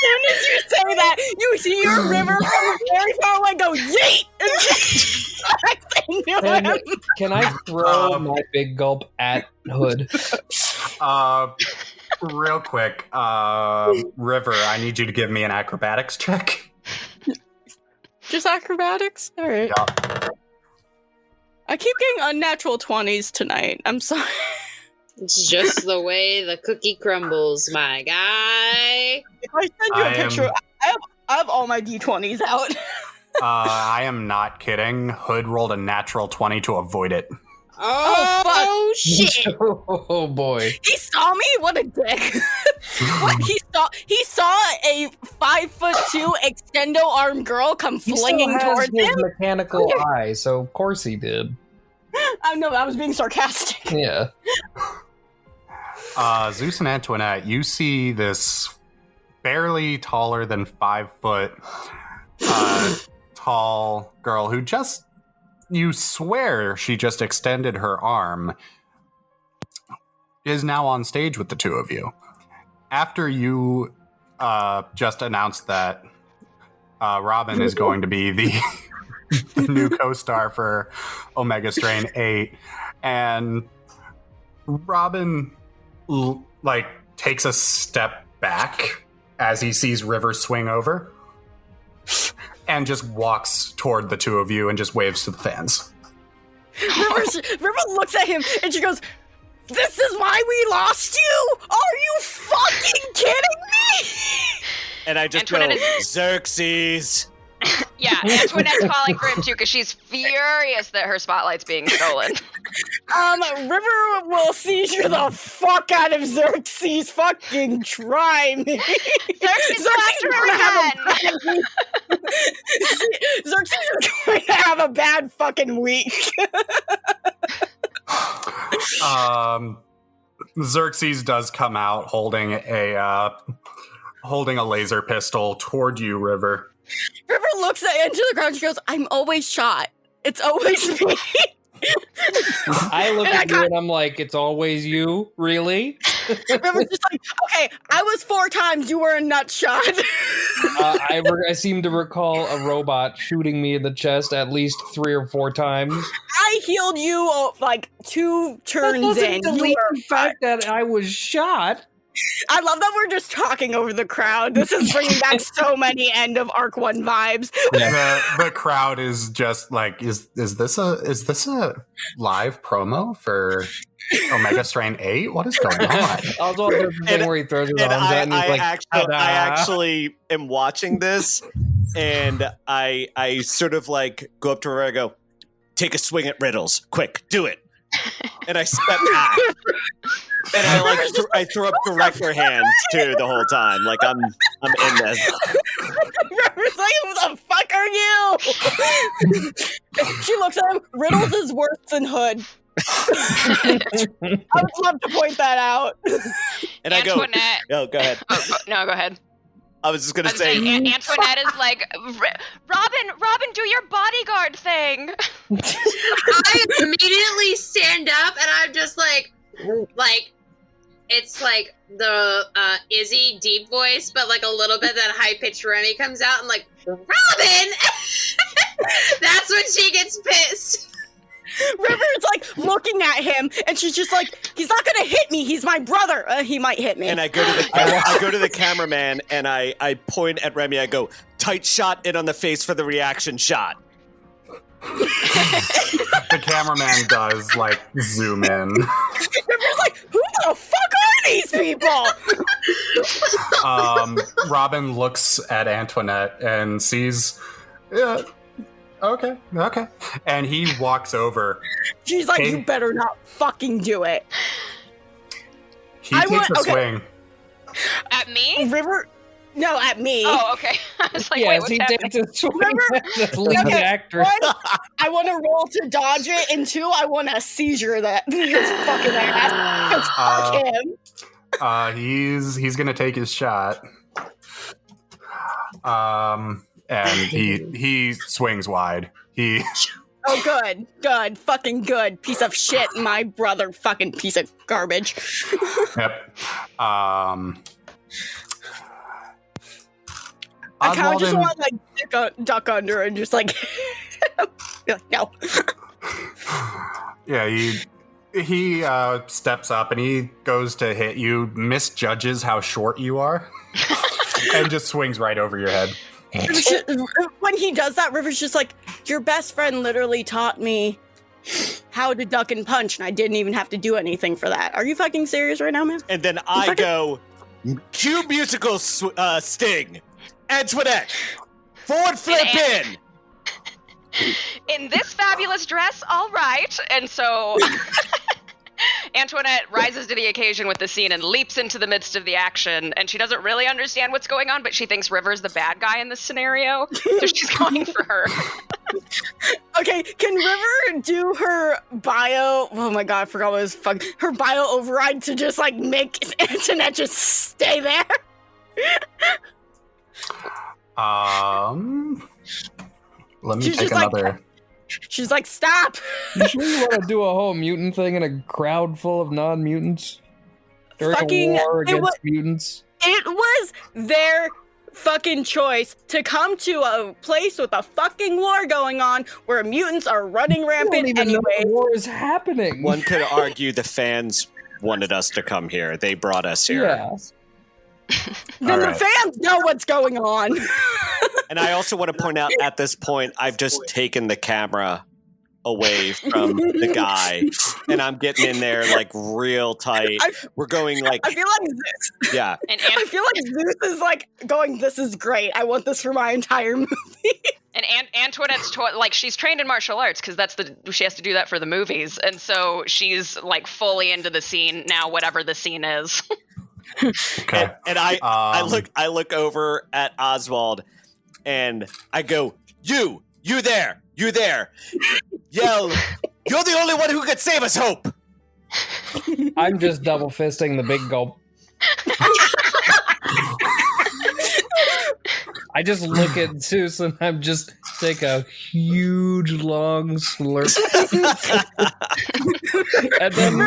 soon as you say that, you see your River from very far away go, yeet! And can I throw my big gulp at Hood? Real quick, River, I need you to give me an acrobatics check. Just acrobatics? Alright. Yeah. I keep getting unnatural 20s tonight. I'm sorry. It's just the way the cookie crumbles, my guy. If I send you a picture, I have all my D20s out. I am not kidding. Hood rolled a natural 20 to avoid it. Oh, shit. Oh boy. He saw me? What a dick. What? He saw a 5'2" extendo arm girl come flinging towards his him? mechanical eye, so of course he did. I know, I was being sarcastic. Yeah. Zeus and Antoinette, you see this barely taller than 5 foot tall girl who you swear she just extended her arm, is now on stage with the two of you. After you just announced that Robin is going to be the new co-star for Omega Strain 8, and Robin takes a step back as he sees River swing over and just walks toward the two of you and just waves to the fans. River looks at him and she goes, "This is why we lost you? Are you fucking kidding me?" And I just Antoinette go, Xerxes. Yeah, Antoinette's calling for him too because she's furious that her spotlight's being stolen. River will seizure the fuck out of Xerxes. Fucking try me. Xerxes Xerxes is going to have a bad fucking week. Xerxes does come out holding a laser pistol toward you, River. River looks into the ground and she goes, "I'm always shot. It's always me." I look at you and I'm like, "It's always you? Really?" River's just like, "Okay, I was 4 times, you were a nut shot." I seem to recall a robot shooting me in the chest at least 3 or 4 times. I healed you 2 turns in. Delete the fact that I was shot. I love that we're just talking over the crowd. This is bringing back so many end of Arc 1 vibes. The crowd is just like, is this a live promo for Omega Strain 8? What is going on? Also, the thing where he throws his arms out and he's like, I actually am watching this, and I sort of like go up to her and I go, take a swing at riddles, quick, do it. And I step back, and I throw up director hands too the whole time, like I'm in this. River's like, who the fuck are you? She looks at him. Riddles is worse than Hood. I would love to point that out. And Antoinette. Go ahead. No, go ahead. I was just gonna say, Antoinette is like, Robin, do your bodyguard thing. I immediately stand up and I'm just like it's like the Izzy deep voice, but like a little bit that high pitched Remy comes out and like, Robin. That's when she gets pissed. River's like looking at him, and she's just like, "He's not gonna hit me. He's my brother. He might hit me." And I go to the cameraman, and I point at Remy. I go, tight shot in on the face for the reaction shot. The cameraman does like zoom in. River's like, "Who the fuck are these people?" Robin looks at Antoinette and sees. Yeah. Okay. And he walks over. She's like, "You better not fucking do it." He takes a swing. At me? River? No, at me. Oh, okay. I was like, yes, wait, he what's takes happening? a swing at the lead actor. One, I want to roll to dodge it, and two, I want to seizure that his fucking ass. Fuck him. He's gonna take his shot. And he swings wide. Oh, good, fucking good, piece of shit, my brother, fucking piece of garbage. Yep. I kind of just Oswald want to like duck under and just like, no. Yeah, he steps up and he goes to hit you, misjudges how short you are, and just swings right over your head. When he does that, River's just like, your best friend literally taught me how to duck and punch, and I didn't even have to do anything for that. Are you fucking serious right now, man? And then I go, cue musical sting. Antoinette, forward flip in. In this fabulous dress, all right. And so Antoinette rises to the occasion with the scene and leaps into the midst of the action. And she doesn't really understand what's going on, but she thinks River's the bad guy in this scenario. So she's going for her. Okay, can River do her bio? Oh my god, I forgot what it was. Her bio override to just like make Antoinette just stay there? Let me She's take just like- another. She's like, stop! You sure you want to do a whole mutant thing in a crowd full of non-mutants? During Fucking- a war it against wa- mutants? It was their fucking choice to come to a place with a fucking war going on where mutants are running You don't rampant even know anyway. the war is happening. One could argue the fans wanted us to come here. They brought us here. Yeah. Then All the right. fans know what's going on. And I also want to point out at this point, I've just taken the camera away from the guy, and I'm getting in there like real tight. We're going like, I feel like Zeus. yeah. And I feel like Zeus is like going, this is great. I want this for my entire movie. And Antoinette's like, she's trained in martial arts because she has to do that for the movies, and so she's like fully into the scene now, whatever the scene is. Okay. And I look over at Oswald, and I go, you there, yell, you're the only one who could save us, Hope. I'm just double fisting the big gulp. I just look at Zeus and I'm just take a huge long slurp. And then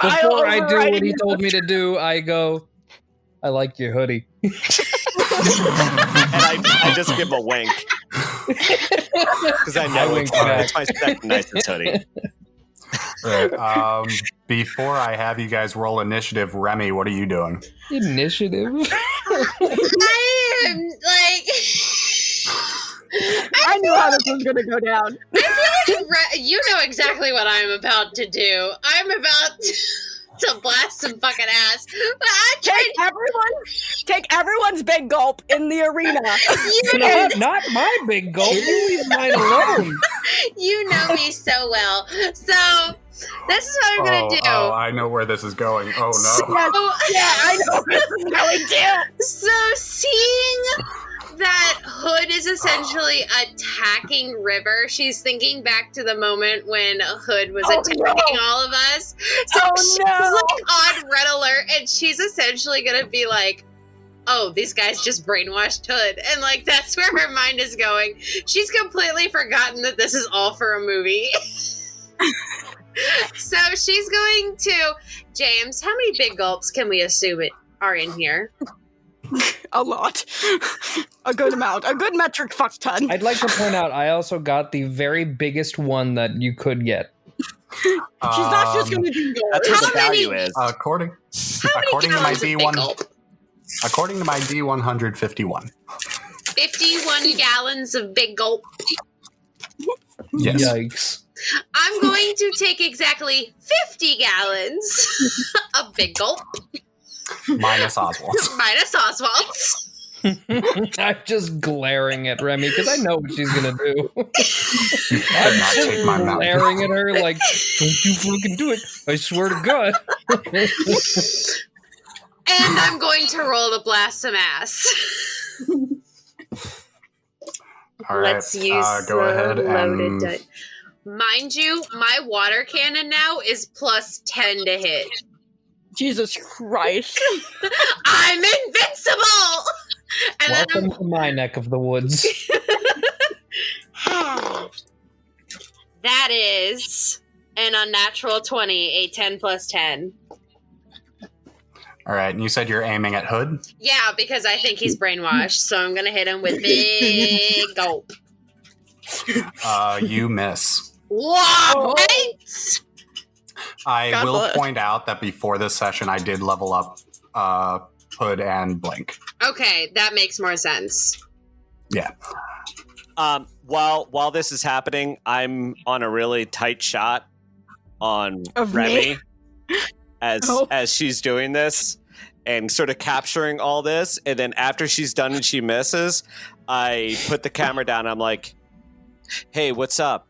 before I do what he told me to do, I go, I like your hoodie. And I just give him a wink. Because I know wink back. it's my second nicest hoodie. Right. Before I have you guys roll initiative, Remy, what are you doing? Initiative? I am like. I knew how this was going to go down. I feel like you know exactly what I'm about to do. I'm about to blast some fucking ass. But Take everyone's big gulp in the arena. Not my big gulp. You leave mine alone. You know me so well. So this is what I'm gonna do. Oh, I know where this is going. Oh no. I know where this is going too. So seeing that Hood is essentially attacking River, she's thinking back to the moment when Hood was attacking all of us. So she's like on red alert, and she's essentially gonna be like, oh, these guys just brainwashed Hood. And like that's where her mind is going. She's completely forgotten that this is all for a movie. So she's going to, James, how many big gulps can we assume it are in here? A lot. A good amount. A good metric fuck ton. I'd like to point out, I also got the very biggest one that you could get. She's not just going to do yours. That's what the value is. According to my D1, according to my D151. 51 gallons of big gulp. Yes. Yikes. I'm going to take exactly 50 gallons of big gulp. Minus Oswald's. Minus Oswald's. I'm just glaring at Remy because I know what she's gonna do. I'm not take my mouth. Glaring at her like, don't you fucking do it. I swear to God. And I'm going to roll to blast some ass. All right. Let's use go ahead loaded and... die. Mind you, my water cannon now is plus 10 to hit. Jesus Christ. I'm invincible! And Welcome to my neck of the woods. That is an unnatural 20, a 10 plus 10. All right, and you said you're aiming at Hood? Yeah, because I think he's brainwashed, so I'm going to hit him with big gulp. You miss. What? I will point out that before this session, I did level up Hood and Blink. Okay, that makes more sense. Yeah. While this is happening, I'm on a really tight shot on Of Remy me? as she's doing this and sort of capturing all this. And then after she's done and she misses, I put the camera down. I'm like, "Hey, what's up?"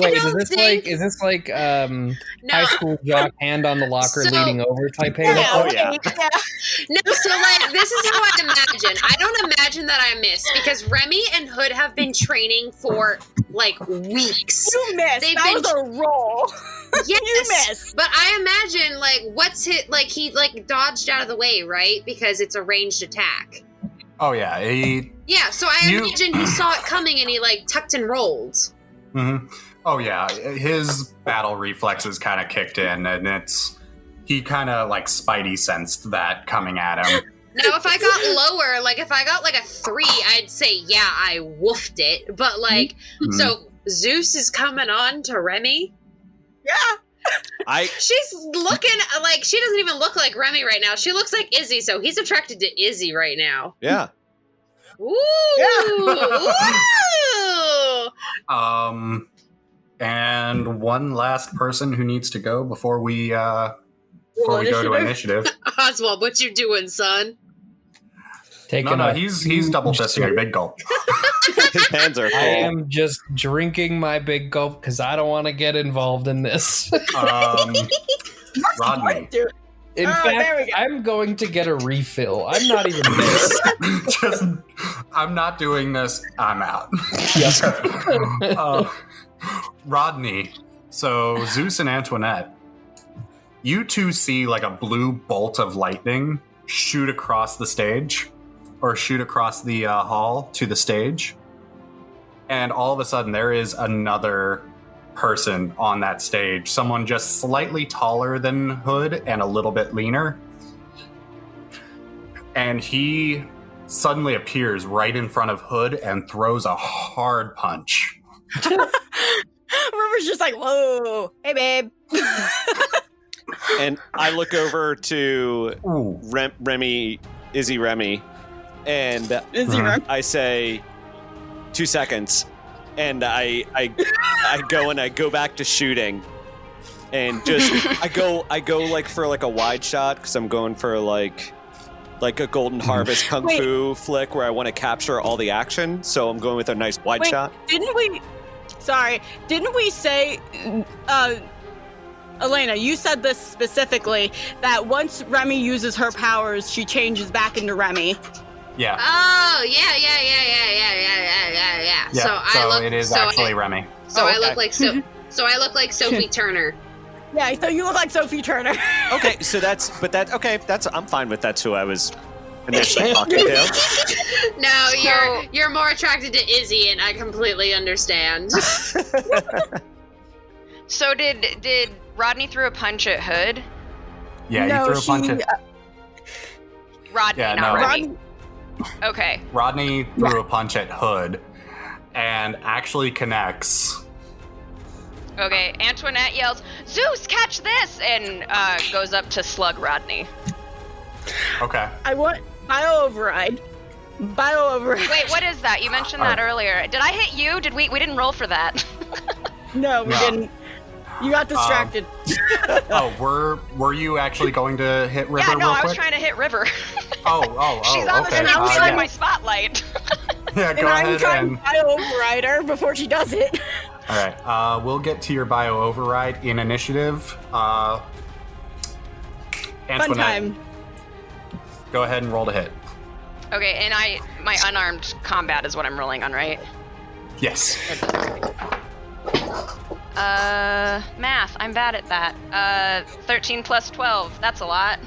Wait, is this like high school jock hand on the locker leading over type hand? Oh yeah. No, so like this is how I imagine. I don't imagine that I miss because Remy and Hood have been training for like weeks. You missed. That was a roll. Yes, you missed. But I imagine like what's hit like he like dodged out of the way, right? Because it's a ranged attack. Oh, yeah. Yeah, so I imagine he saw it coming and he like tucked and rolled. Mm-hmm. Oh, yeah. His battle reflexes kind of kicked in, and he kind of like Spidey sensed that coming at him. Now, if I got lower, like if I got like a 3, I'd say, yeah, I woofed it. But like, so Zeus is coming on to Remy? Yeah. She's looking like she doesn't even look like Remy right now. She looks like Izzy, so he's attracted to Izzy right now. Yeah. Ooh. Yeah. And one last person who needs to go before we go to initiative. Oswald, what you doing, son? He's double fisting a big gulp. His hands are full. I am just drinking my big gulp because I don't want to get involved in this. Rodney. In fact, I'm going to get a refill. I'm not even this. I'm not doing this. I'm out. Rodney. So Zeus and Antoinette, you two see like a blue bolt of lightning shoot across the stage, or shoot across the hall to the stage. And all of a sudden, there is another person on that stage. Someone just slightly taller than Hood and a little bit leaner. And he suddenly appears right in front of Hood and throws a hard punch. River's just like, whoa, hey, babe. And I look over to Remy, Izzy Remy, and I say, 2 seconds. And I go back to shooting. And just, I go like for like a wide shot, because I'm going for like a Golden Harvest Kung Fu flick where I want to capture all the action. So I'm going with a nice wide shot. Didn't we say, Elena, you said this specifically, that once Remy uses her powers, she changes back into Remy. Yeah. Oh, yeah. It is actually Remy. So I look like Sophie Turner. Yeah, so you look like Sophie Turner. Okay, so I'm fine with that's who I was initially talking to. No, you're more attracted to Izzy, and I completely understand. So did Rodney throw a punch at Hood? Yeah, you threw a punch at... Rodney, not Remy. Okay. Rodney threw a punch at Hood and actually connects. Okay, Antoinette yells, "Zeus, catch this!" and goes up to slug Rodney. Okay. I want bio override. Wait, what is that? You mentioned that earlier. Did I hit you? We didn't roll for that. No, we didn't. You got distracted. Were you actually going to hit River? Yeah, no, real quick? I was trying to hit River. Oh, She's on okay. the screen in my spotlight. Yeah, go ahead. I'm trying to bio override her before she does it. All right, we'll get to your bio override in initiative. Antoinette, Fun time. Go ahead and roll to hit. Okay, and my unarmed combat is what I'm rolling on, right? Yes. Math. I'm bad at that. 13 plus 12. That's a lot.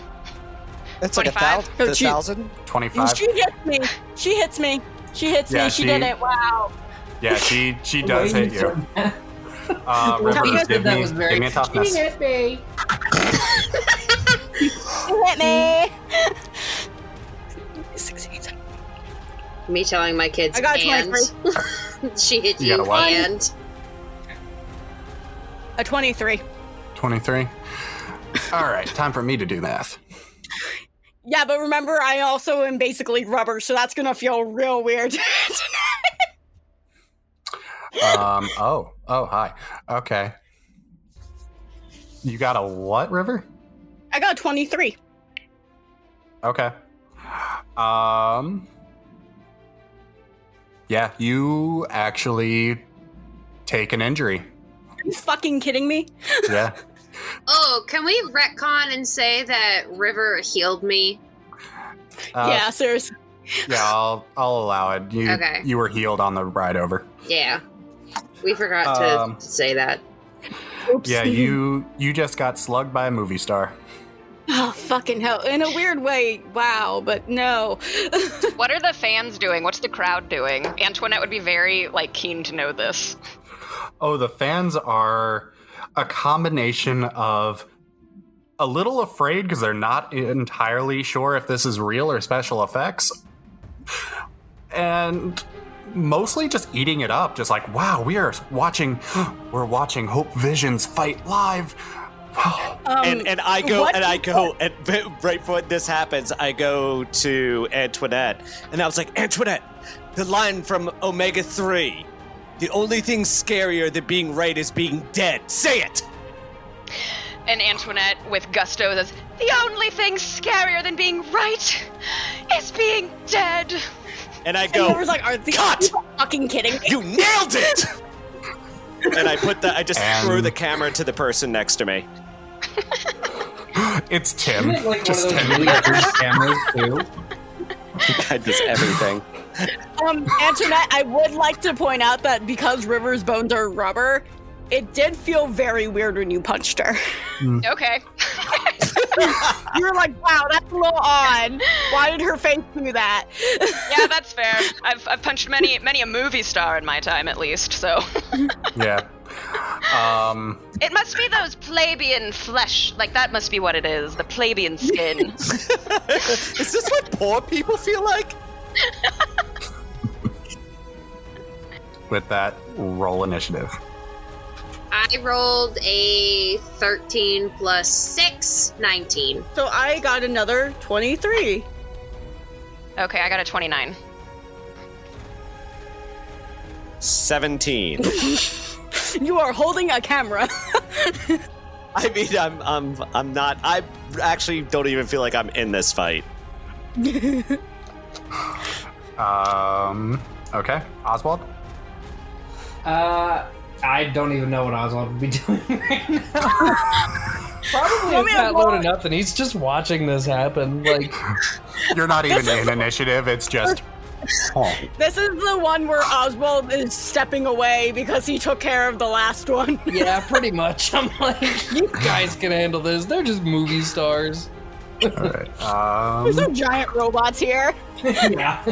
That's like 1,000? 25. She hits me. She did it. Wow. Yeah, she does hit you. River, give me a toughness. She hit me. Hit me. Me telling my kids, I got and she hit You got a what? and a 23. 23. All right, time for me to do math. Yeah, but remember, I also am basically rubber, so that's gonna feel real weird. Oh, hi. Okay. You got a what, River? I got 23. Okay. Yeah, you actually take an injury. Are you fucking kidding me? Yeah. Oh, can we retcon and say that River healed me? Yeah, seriously. Yeah, I'll allow it. Okay. You were healed on the ride over. Yeah. We forgot to say that. Oops. Yeah, you just got slugged by a movie star. Oh, fucking hell. In a weird way, wow, but no. What are the fans doing? What's the crowd doing? Antoinette would be very, keen to know this. Oh, the fans are a combination of a little afraid because they're not entirely sure if this is real or special effects, and mostly just eating it up, just like, wow, we're watching Hope Visions fight live. And I go, and right before this happens, I go to Antoinette, and I was like, Antoinette, the line from Omega 3, the only thing scarier than being right is being dead. Say it! And Antoinette, with gusto, says, "The only thing scarier than being right is being dead." And I go, like, are these cut! Fucking kidding me? You nailed it! And I just threw the camera to the person next to me. It's Tim. Isn't it like Just one of Tim. those really good cameras too? God does everything. Antoinette, I would like to point out that because River's bones are rubber, it did feel very weird when you punched her. Okay. You were like, wow, that's a little odd. Why did her face do that? Yeah, that's fair. I've punched many a movie star in my time, at least, so. Yeah. It must be those plebeian flesh. That must be what it is. The plebeian skin. Is this what poor people feel like? With that, roll initiative. I rolled a 13 plus 6, 19. So I got another 23. Okay, I got a 29. 17. You are holding a camera. I mean, I'm not. I actually don't even feel like I'm in this fight. Okay. Oswald? I don't even know what Oswald would be doing right now. Probably a fat load of nothing. He's just watching this happen. Like, you're not even in initiative. It's just. Oh. This is the one where Oswald is stepping away because he took care of the last one. Yeah, pretty much. I'm like, you guys can handle this. They're just movie stars. All right. There's no giant robots here. Yeah.